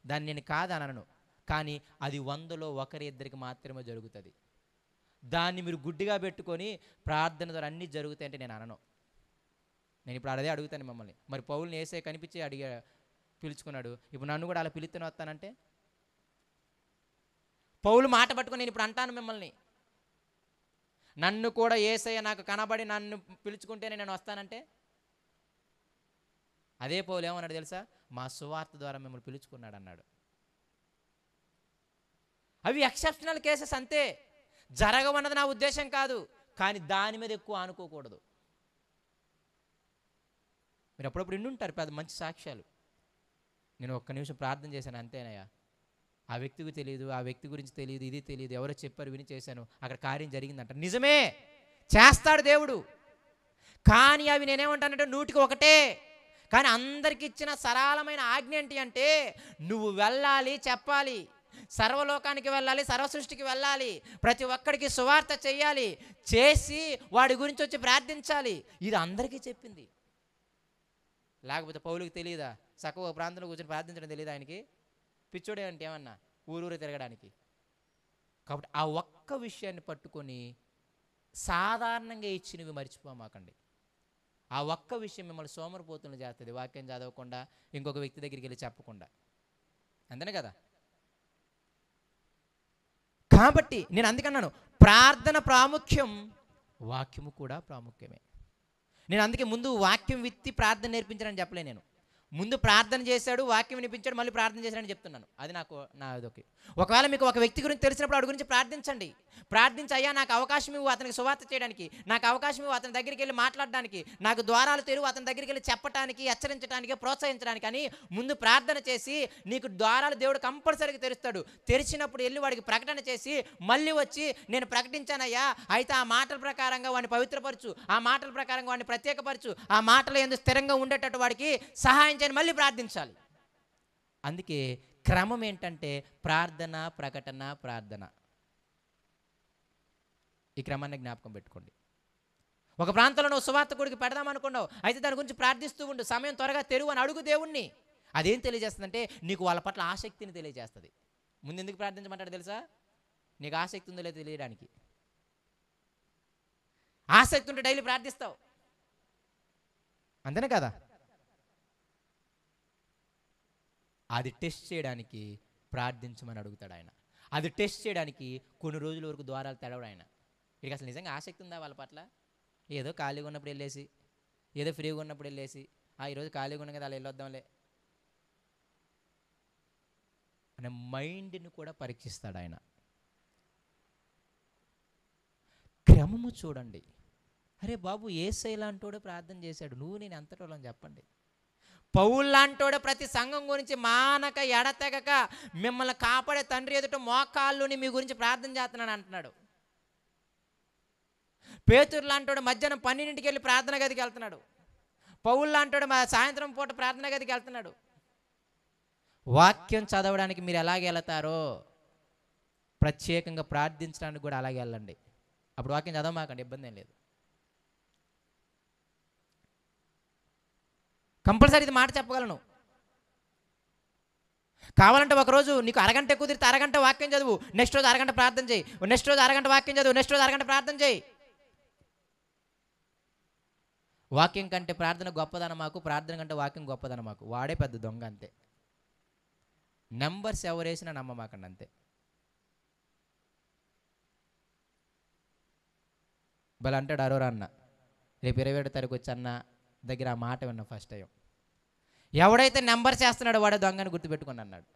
దాన్ని నేను కాదనను. కానీ అది 100లో 1-2 మాత్రమే జరుగుతుంది. దాన్ని మీరు గుడ్డిగా పెట్టుకొని ప్రార్థన ద్వారా అన్నీ జరుగుతాయంటే నేను అనను. నేను ఇప్పుడు అదే అడుగుతాను మిమ్మల్ని. మరి పౌలుని యేసయ్య కనిపించి పిలుచుకున్నాడు, ఇప్పుడు నన్ను కూడా అలా పిలుస్తూనే వస్తానంటే? పౌలు మాట పట్టుకొని నేను ఇప్పుడు అంటాను మిమ్మల్ని, నన్ను కూడా యేసయ్య నాకు కనబడి నన్ను పిలుచుకుంటేనే నేను వస్తానంటే? అదే పౌలు ఏమన్నాడు తెలుసా? మా సువార్త ద్వారా మిమ్మల్ని పిలుచుకున్నాడు అన్నాడు. అవి ఎక్సెప్షనల్ కేసెస్ అంతే. జరగవన్నది నా ఉద్దేశం కాదు, కానీ దాని మీద ఎక్కువ అనుకోకూడదు. మీరు అప్పుడప్పుడు వింటుంటారు పెద్ద మంచి సాక్ష్యాలు. నేను ఒక్క నిమిషం ప్రార్థన చేశాను అంతేనయ్యా, ఆ వ్యక్తికి తెలియదు, ఆ వ్యక్తి గురించి తెలియదు, ఇది తెలియదు, ఎవరో చెప్పారు విని చేశాను, అక్కడ కార్యం జరిగిందంట. నిజమే, చేస్తాడు దేవుడు. కానీ అవి నేనేమంటానంటే 100కి 1. కానీ అందరికి ఇచ్చిన సరళమైన ఆజ్ఞ ఏంటి అంటే, నువ్వు వెళ్ళాలి, చెప్పాలి, సర్వలోకానికి వెళ్ళాలి, సర్వసృష్టికి వెళ్ళాలి, ప్రతి ఒక్కడికి సువార్త చెయ్యాలి, చేసి వాడి గురించి వచ్చి ప్రార్థించాలి. ఇది అందరికీ చెప్పింది. లేకపోతే పౌలుకి తెలియదా? చక్కగా ప్రాంతంలో కూర్చొని ప్రార్థించడం తెలియదు ఆయనకి? పిచ్చోడే అంటే ఏమన్నా ఊరూరు తిరగడానికి. కాబట్టి ఆ ఒక్క విషయాన్ని పట్టుకొని సాధారణంగా ఇచ్చినవి మర్చిపోమాకండి. ఆ ఒక్క విషయం మిమ్మల్ని సోమరిపోతులను చేస్తుంది. వాక్యం చదవకుండా, ఇంకొక వ్యక్తి దగ్గరికి వెళ్ళి చెప్పకుండా. అంతేనే కదా? కాబట్టి నేను అందుకన్నాను, ప్రార్థన ప్రాముఖ్యం, వాక్యము కూడా ప్రాముఖ్యమే. నేను అందుకే ముందు వాక్యం విత్తి ప్రార్థన నేర్పించానని చెప్పలే. నేను ముందు ప్రార్థన చేశాడు, వాక్యం వినిపించాడు, మళ్ళీ ప్రార్థన చేశాడని చెప్తున్నాను. అది నాది ఓకే. ఒకవేళ మీకు ఒక వ్యక్తి గురించి తెలిసినప్పుడు వాడి గురించి ప్రార్థించండి. ప్రార్థించి, అయ్యా నాకు అవకాశం ఇవ్వు అతనికి సువార్త చేయడానికి, నాకు అవకాశం ఇవ్వు అతని దగ్గరికి వెళ్ళి మాట్లాడడానికి, నాకు ద్వారాలు తెరువు అతని దగ్గరికి వెళ్ళి చెప్పడానికి, హెచ్చరించడానికి, ప్రోత్సహించడానికి అని ముందు ప్రార్థన చేసి నీకు ద్వారాలు దేవుడు కంపల్సరీగా తెరుస్తాడు. తెరిచినప్పుడు వెళ్ళి వాడికి ప్రకటన చేసి మళ్ళీ వచ్చి నేను ప్రకటించానయ్యా, అయితే ఆ మాటల ప్రకారంగా వాడిని పవిత్రపరచు, ఆ మాటల ప్రకారంగా వాడిని ప్రత్యేకపరచు, ఆ మాటలు ఎందుకు స్థిరంగా ఉండేటట్టు వాడికి సహాయం చేయని మళ్ళీ ప్రార్థించాలి. అందుకే క్రమం ఏంటంటే ప్రార్థన, ప్రకటన, ప్రార్థన. ఈ క్రమాన్ని జ్ఞాపకం పెట్టుకోండి. ఒక ప్రాంతంలో నువ్వు సువార్తకుడికి పెడదామనుకున్నావు, అయితే దాని గురించి ప్రార్థిస్తూ ఉండు, సమయం త్వరగా తెరువు అని అడుగు దేవుణ్ణి. అదేం తెలియజేస్తుందంటే నీకు వాళ్ళ పట్ల ఆసక్తిని తెలియజేస్తుంది. ముందు ఎందుకు ప్రార్థించమంటాడు తెలుసా? నీకు ఆసక్తి ఉందో లేదో తెలియడానికి. ఆసక్తి ఉంటే డైలీ ప్రార్థిస్తావు, అంతేనే కదా? అది టెస్ట్ చేయడానికి ప్రార్థించమని అడుగుతాడు ఆయన. అది టెస్ట్ చేయడానికి కొన్ని రోజుల వరకు ద్వారాలు తెరవడు ఆయన. వీడికి అసలు నిజంగా ఆసక్తి ఉందా వాళ్ళ పట్ల? ఏదో ఖాళీగా ఉన్నప్పుడు వెళ్ళేసి, ఏదో ఫ్రీగా ఉన్నప్పుడు వెళ్ళేసి, ఈరోజు ఖాళీగా ఉన్న కదా అలా వెళ్ళొద్దాంలే అనే మైండ్ని కూడా పరీక్షిస్తాడు ఆయన. క్రమము చూడండి. అరే బాబు, యేసయ్య లాంటోడు ప్రార్థన చేశాడు, నువ్వు నేను ఎంతటోళ్ళని చెప్పండి. పౌలు లాంటోడు ప్రతి సంఘం గురించి మానక ఎడతెగక మిమ్మల్ని కాపాడే తండ్రి ఎదుట మోకాళ్ళుని మీ గురించి ప్రార్థన చేస్తున్నాను అంటున్నాడు. పేతురు లాంటోడు మధ్యాహ్నం 12ంటికి వెళ్ళి ప్రార్థన గదికి వెళ్తున్నాడు. పౌలు లాంటోడు సాయంత్రం పూట ప్రార్థన గదికి వెళ్తున్నాడు. వాక్యం చదవడానికి మీరు ఎలాగ వెళతారో ప్రత్యేకంగా ప్రార్థించడానికి కూడా అలాగే వెళ్ళండి. అప్పుడు వాక్యం చదవమాకండి, ఇబ్బంది ఏం లేదు. కంపల్సరీ ఇది మాట చెప్పగలను. కావాలంటే ఒకరోజు నీకు అరగంట కుదిరితే అరగంట వాక్యం చదువు, నెక్స్ట్ రోజు అరగంట ప్రార్థన చేయి, నెక్స్ట్ రోజు అరగంట వాక్యం చదువు, నెక్స్ట్ రోజు అరగంట ప్రార్థన చేయి. వాక్యం కంటే ప్రార్థన గొప్పదన మాకు, ప్రార్థన కంటే వాక్యం గొప్పదన మాకు. వాడే పెద్ద దొంగ అంతే. నెంబర్స్ ఎవరేసినా నమ్మమాకండి అంతే. బల అంటాడు అరోరా అన్న, రేపు 27వ తారీఖు వచ్చి అన్న దగ్గర ఆ మాట విన్నా ఫస్ట్ టైం. ఎవడైతే నెంబర్స్ చేస్తున్నాడో వాడే దొంగని గుర్తుపెట్టుకుని అన్నాడు.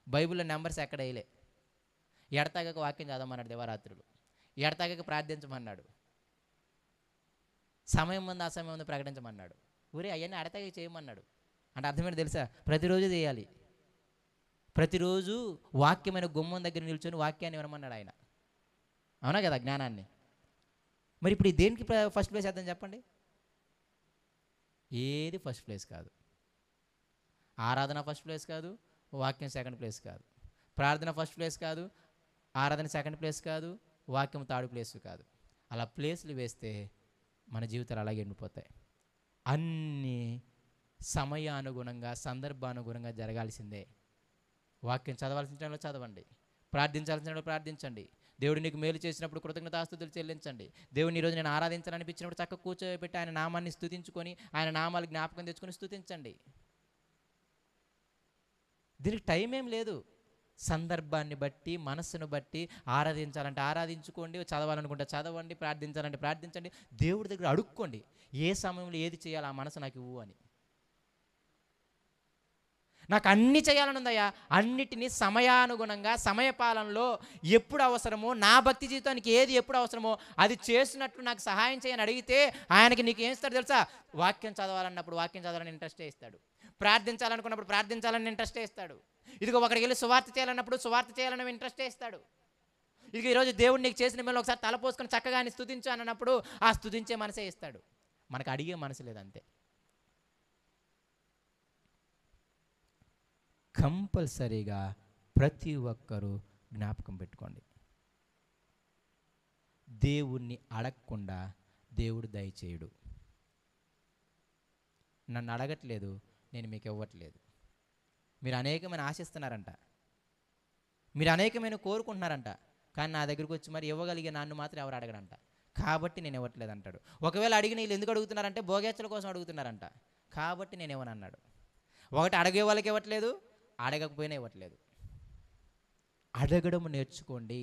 బైబిల్లో నెంబర్స్ ఎక్కడ వేయలే. ఎడతాగక వాక్యం చదవమన్నాడు దివారాత్రులు, ఎడతాగక ప్రార్థించమన్నాడు, సమయం ముందు అసమయం ముందు ప్రకటించమన్నాడు. ఊరే అవన్నీ అడతాగక చేయమన్నాడు. అంటే అర్థమేంటి తెలుసా? ప్రతిరోజు చేయాలి. ప్రతిరోజు వాక్యమైన గుమ్మం దగ్గర నిల్చొని వాక్యాన్ని వినమన్నాడు ఆయన. అవునా కదా? జ్ఞానాన్ని. మరి ఇప్పుడు దేనికి ఫస్ట్ ప్లేస్ వేద్దాం చెప్పండి? ఏది ఫస్ట్ ప్లేస్ కాదు. ఆరాధన ఫస్ట్ ప్లేస్ కాదు, వాక్యం సెకండ్ ప్లేస్ కాదు. ప్రార్థన ఫస్ట్ ప్లేస్ కాదు, ఆరాధన సెకండ్ ప్లేస్ కాదు, వాక్యం థర్డ్ ప్లేస్ కాదు. అలా ప్లేస్లు వేస్తే మన జీవితాలు అలాగే ఎండిపోతాయి. అన్నీ సమయానుగుణంగా, సందర్భానుగుణంగా జరగాల్సిందే. వాక్యం చదవాల్సిన టైంలో చదవండి, ప్రార్థించాల్సిన టైంలో ప్రార్థించండి. దేవుడు నీకు మేలు చేసినప్పుడు కృతజ్ఞతాస్తుతులు చెల్లించండి. దేవుడిని ఈరోజు నేను ఆరాధించాలనిపించినప్పుడు చక్కగా కూర్చోబెట్టి ఆయన నామాన్ని స్తుతించుకొని, ఆయన నామాలు జ్ఞాపకం తెచ్చుకొని స్తుతించండి. దీనికి టైం ఏం లేదు. సందర్భాన్ని బట్టి, మనస్సును బట్టి ఆరాధించాలంటే ఆరాధించుకోండి, చదవాలనుకుంటే చదవండి, ప్రార్థించాలంటే ప్రార్థించండి. దేవుడి దగ్గర అడుక్కోండి, ఏ సమయంలో ఏది చేయాలి, ఆ మనసు నాకు ఇవ్వు అని. నాకు అన్ని చేయాలని ఉందయ్యా, అన్నిటినీ సమయానుగుణంగా, సమయపాలనలో ఎప్పుడు అవసరమో, నా భక్తి జీవితానికి ఏది ఎప్పుడు అవసరమో అది చేసినట్లు నాకు సహాయం చేయని అడిగితే ఆయనకి నీకు ఏం ఇస్తాడు తెలుసా? వాక్యం చదవాలన్నప్పుడు వాక్యం చదవాలని ఇంట్రెస్టే ఇస్తాడు. ప్రార్థించాలనుకున్నప్పుడు ప్రార్థించాలని ఇంట్రెస్టే ఇస్తాడు. ఇదిగో ఒకడికి వెళ్ళి సువార్త చేయాలన్నప్పుడు సువార్త చేయాలని ఇంట్రెస్టే ఇస్తాడు. ఇదిగో ఈరోజు దేవుడు నీకు చేసిన మేలు ఒకసారి తలపోసుకొని చక్కగా ఆయన స్తుతించు అన్నప్పుడు ఆ స్తుతించే మనసే ఇస్తాడు. మనకు అడిగే మనసు లేదంతే. కంపల్సరీగా ప్రతి ఒక్కరూ జ్ఞాపకం పెట్టుకోండి, దేవుణ్ణి అడగకుండా దేవుడు దయచేయుడు. నన్ను అడగట్లేదు, నేను మీకు ఇవ్వట్లేదు. మీరు అనేకమైన ఆశిస్తున్నారంట, మీరు అనేకమైన కోరుకుంటున్నారంట, కానీ నా దగ్గరికి వచ్చి మరి ఇవ్వగలిగే నన్ను మాత్రం ఎవరు అడగడంట, కాబట్టి నేను ఇవ్వట్లేదు అంటాడు. ఒకవేళ అడిగిన వీళ్ళు ఎందుకు అడుగుతున్నారంటే భోగేచ్చల కోసం అడుగుతున్నారంట, కాబట్టి నేను ఇవ్వనన్నాడు. ఒకటి అడిగే వాళ్ళకి ఇవ్వట్లేదు, అడగకపోయినా ఇవ్వట్లేదు. అడగడం నేర్చుకోండి.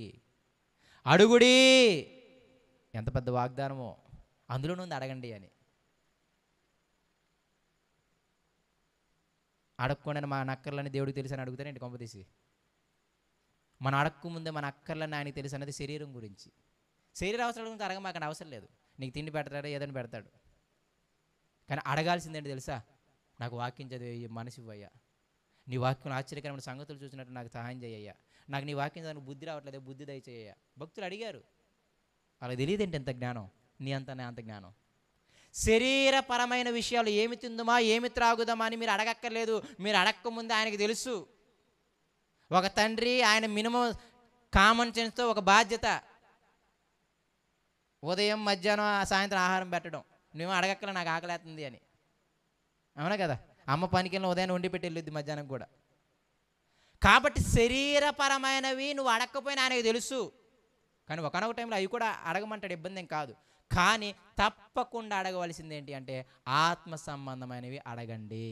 అడుగుడి, ఎంత పెద్ద వాగ్దానమో, అందులో నుండి అడగండి అని. అడగకుండా మా నక్కర్లని దేవుడికి తెలిసి అని అడుగుతారేంటి కొంపతీసి? మన అడక్కు ముందే మన అక్కర్లని ఆయనకి తెలుసు అన్నది శరీరం గురించి. శరీర అవసరాల గురించి అడగమాకండి, అవసరం లేదు. నీకు తిండి పెడతాడు, ఏదని పెడతాడు. కానీ అడగాల్సిందేంటి తెలుసా? నాకు వాక్యం చదివే మనసు ఇవ్వయ్యా, నీ వాక్యం ఆశ్చర్యకరమైన సంగతులు చూసినట్టు నాకు సహాయం చేయయ్యా, నాకు నీ వాక్యం చదివి బుద్ధి రావట్లేదు, బుద్ధి దయచేయ్యా. భక్తులు అడిగారు. వాళ్ళకి తెలియదేంటి ఎంత జ్ఞానం, నీ అంత జ్ఞానం. శరీరపరమైన విషయాలు ఏమి తిందుమా ఏమి త్రాగుదామా అని మీరు అడగక్కర్లేదు. మీరు అడగక ముందు ఆయనకి తెలుసు. ఒక తండ్రి ఆయన మినిమం కామన్ సెన్స్తో ఒక బాధ్యత, ఉదయం మధ్యాహ్నం సాయంత్రం ఆహారం పెట్టడం. నువ్వు అడగక్కల నాకు ఆకలేస్తుంది అని, అవునా కదా? అమ్మ పనికి వెళ్ళిన ఉదయాన్ని వండి పెట్టి వెళ్ళొద్ది మధ్యాహ్నం కూడా. కాబట్టి శరీరపరమైనవి నువ్వు అడగకపోయినా ఆయనకు తెలుసు. కానీ ఒకనొక టైంలో అవి కూడా అడగమంటాడు, ఇబ్బంది ఏం కాదు. కానీ తప్పకుండా అడగవలసింది ఏంటి అంటే ఆత్మ సంబంధమైనవి అడగండి.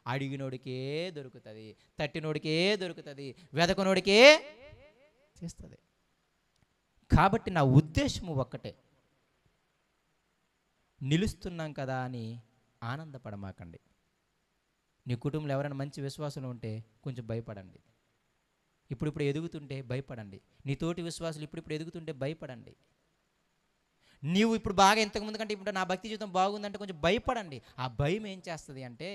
అడిగినోడికే దొరుకుతుంది, తట్టినోడికే దొరుకుతుంది, వెదకనోడికే చేస్తుంది. కాబట్టి నా ఉద్దేశము ఒక్కటే, నిలుస్తున్నాం కదా అని ఆనందపడమాకండి. నీ కుటుంబంలో ఎవరైనా మంచి విశ్వాసులు ఉంటే కొంచెం భయపడండి. ఇప్పుడు ఎదుగుతుంటే భయపడండి. నీ తోటి విశ్వాసులు ఇప్పుడు ఎదుగుతుంటే భయపడండి. నీవు ఇప్పుడు బాగా ఇంతకుముందు కంటే ఇప్పుడు నా భక్తి జీవితం బాగుందంటే కొంచెం భయపడండి. ఆ భయం ఏం చేస్తుంది అంటే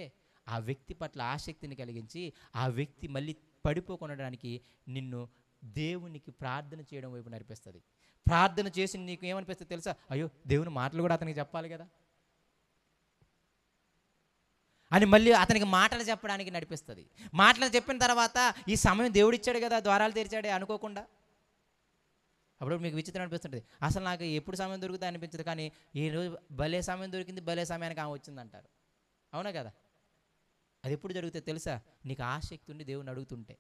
ఆ వ్యక్తి పట్ల ఆసక్తిని కలిగించి ఆ వ్యక్తి మళ్ళీ పడిపోకొనడానికి నిన్ను దేవునికి ప్రార్థన చేయడం వైపు నడిపిస్తుంది. ప్రార్థన చేసి నీకు ఏమనిపిస్తుంది తెలుసా? అయ్యో, దేవుని మాటలు కూడా అతనికి చెప్పాలి కదా అని మళ్ళీ అతనికి మాటలు చెప్పడానికి నడిపిస్తుంది. మాటలు చెప్పిన తర్వాత ఈ సమయం దేవుడు ఇచ్చాడు కదా, ద్వారాలు తెరిచాడే అనుకోకుండా. అప్పుడు మీకు విచిత్రం అనిపిస్తుంటుంది. అసలు నాకు ఎప్పుడు సమయం దొరుకుతుంది అనిపించదు, కానీ ఈరోజు భలే సమయం దొరికింది, భలే సమయానికి ఆమె వచ్చిందంటారు. అవునా కదా? అది ఎప్పుడు జరుగుతుంది తెలుసా? నీకు ఆసక్తి ఉండి దేవుని అడుగుతుంటే.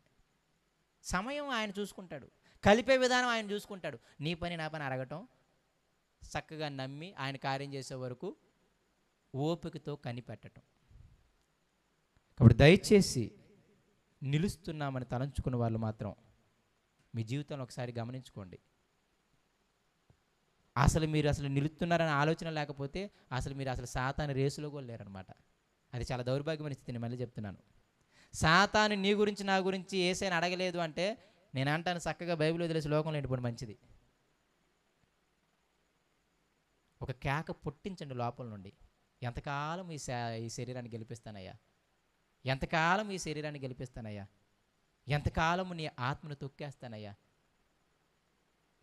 సమయం ఆయన చూసుకుంటాడు, కలిపే విధానం ఆయన చూసుకుంటాడు. నీ పని నా పని అడగటం, చక్కగా నమ్మి ఆయన కార్యం చేసే వరకు ఓపికతో కనిపెట్టడం. కాబట్టి దయచేసి నిలుస్తున్నామని తలంచుకున్న వాళ్ళు మాత్రం మీ జీవితంలో ఒకసారి గమనించుకోండి. మీరు నిలుస్తున్నారనే ఆలోచన లేకపోతే మీరు సాతాను రేసులో కూడా లేరనమాట. అది చాలా దౌర్భాగ్యమైన స్థితి. నేను మళ్ళీ చెప్తున్నాను. సాతాను నీ గురించి నా గురించి ఏసైనా అడగలేదు అంటే నేను అంటాను, చక్కగా బైబిల్ వదిలేసి లోకంలో ఎండిపోవడం మంచిది. ఒక కేక పుట్టించండి లోపల నుండి, ఎంతకాలం ఈ శరీరాన్ని గెలిపిస్తానయ్యా, ఎంతకాలం ఈ శరీరాన్ని గెలిపిస్తానయ్యా, ఎంతకాలము నీ ఆత్మను తొక్కేస్తానయ్యా,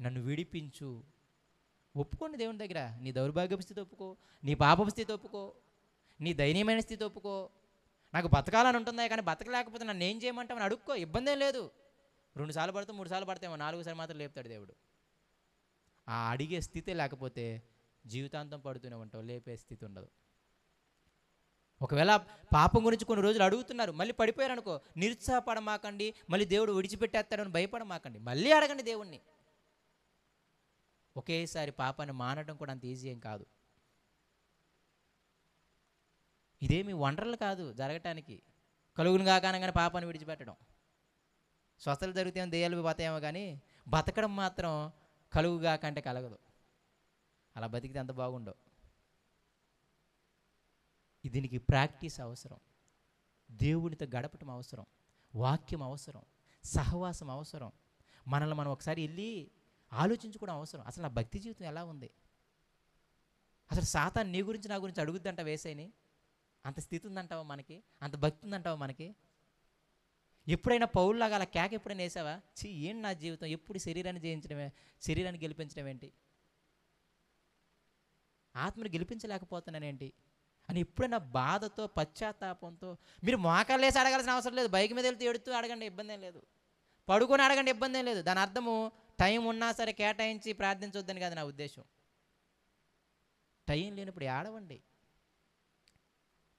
నన్ను విడిపించు. ఒప్పుకోండి దేవుని దగ్గర. నీ దౌర్భాగ్యపు స్థితి ఒప్పుకో, నీ పాపపు స్థితి ఒప్పుకో, నీ దయనీయమైన స్థితి ఒప్పుకో. నాకు బతకాలని ఉంటుందా, కానీ బతకలేకపోతే నన్ను ఏం చేయమంటామని అడుక్కో, ఇబ్బంది ఏం లేదు. 2 సార్లు పడితే 3 సార్లు పడితేమో 4సారి మాత్రం లేపుతాడు దేవుడు. ఆ అడిగే స్థితే లేకపోతే జీవితాంతం పడుతూనే ఉంటావు, లేపే స్థితి ఉండదు. ఒకవేళ పాపం గురించి కొన్ని రోజులు అడుగుతున్నారు, మళ్ళీ పడిపోయారు అనుకో, నిరుత్సాహపడమాకండి. మళ్ళీ దేవుడు విడిచిపెట్టేస్తాడని భయపడమాకండి, మళ్ళీ అడగండి దేవుణ్ణి. ఒకేసారి పాపాన్ని మానడం కూడా అంత ఈజీ ఏం కాదు. ఇదేమి వండర్లు కాదు జరగటానికి. కలుగును కాకనగానే పాపాన్ని విడిచిపెట్టడం. స్వస్థలు జరుగుతాయేమో, దెయ్యాలు పోతాయేమో, కానీ బతకడం మాత్రం కలుగుగా కంటే కలగదు. అలా బతికితే అంత బాగుండవు. దీనికి ప్రాక్టీస్ అవసరం, దేవునితో గడపటం అవసరం, వాక్యం అవసరం, సహవాసం అవసరం. మనల్ని మనం ఒకసారి వెళ్ళి ఆలోచించుకోవడం అవసరం. అసలు నా భక్తి జీవితం ఎలా ఉంది? అసలు సాతాను నీ గురించి నా గురించి అడుగుద్దంట వేసేని? అంత స్థితి ఉందంటావా మనకి? అంత భక్తి ఉందంటావా మనకి? ఎప్పుడైనా పౌరులాగా అలా కేక ఎప్పుడైనా వేసావా? ఏం నా జీవితం, ఎప్పుడు శరీరాన్ని జయించడమే, శరీరాన్ని గెలిపించడం ఏంటి, ఆత్మను గెలిపించలేకపోతున్నానేంటి అని ఎప్పుడైనా బాధతో పశ్చాత్తాపంతో మీరు మోకాళ్ళు వేసి అడగాల్సిన అవసరం లేదు. బైక్ మీద వెళ్తే ఎడుతూ అడగండి, ఇబ్బంది ఏం లేదు. పడుకొని అడగండి, ఇబ్బంది ఏం లేదు. దాని అర్థము టైం ఉన్నా సరే కేటాయించి ప్రార్థించొద్దని కాదు నా ఉద్దేశం. టైం లేనప్పుడు ఏడవండి,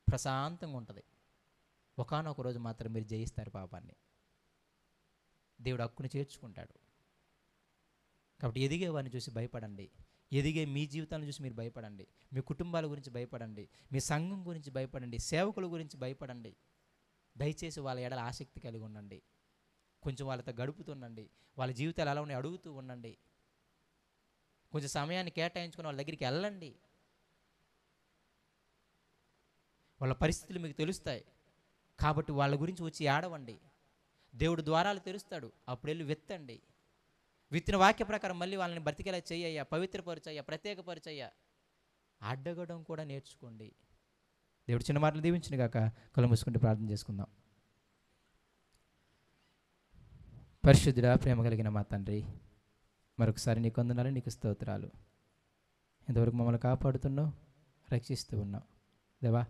ప్రశాంతంగా ఉంటుంది. ఒకానొక రోజు మాత్రం మీరు జయిస్తారు పాపాన్ని, దేవుడు హక్కుని చేర్చుకుంటాడు. కాబట్టి ఎదిగే వారిని చూసి భయపడండి, ఎదిగే మీ జీవితాలను చూసి మీరు భయపడండి, మీ కుటుంబాల గురించి భయపడండి, మీ సంఘం గురించి భయపడండి, సేవకుల గురించి భయపడండి. దయచేసి వాళ్ళ ఎడల ఆసక్తి కలిగి ఉండండి, కొంచెం వాళ్ళతో గడుపుతుండండి, వాళ్ళ జీవితాలు ఎలా ఉన్నాయి అడుగుతూ ఉండండి, కొంచెం సమయాన్ని కేటాయించుకొని వాళ్ళ దగ్గరికి వెళ్ళండి. వాళ్ళ పరిస్థితులు మీకు తెలుస్తాయి కాబట్టి వాళ్ళ గురించి వచ్చి ఏడవండి. దేవుడు ద్వారాలు తెరుస్తాడు. అప్పుడు వెళ్ళి విత్తండి. విత్తిన వాక్య ప్రకారం మళ్ళీ వాళ్ళని బ్రతికేలా చెయ్యయ్యా, పవిత్రపరచయ్యా, ప్రత్యేకపరచయ్యా. అడ్డగడం కూడా నేర్చుకోండి. దేవుడు చిన్న మాటలు దీవించిన గాక. కళ్ళు మూసుకుంటే ప్రార్థన చేసుకుందాం. పరిశుద్ధుడా, ప్రేమ కలిగిన మా తండ్రి, మరొకసారి నీకు వందనాలు, నీకు స్తోత్రాలు. ఇంతవరకు మమ్మల్ని కాపాడుతున్నావు, రక్షిస్తూ ఉన్నావు దేవా.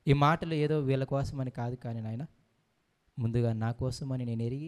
ఈ మాటలు ఏదో వీళ్ళ కోసమని కాదు కానీ నాయన, ముందుగా నా కోసమని నేను ఎరిగి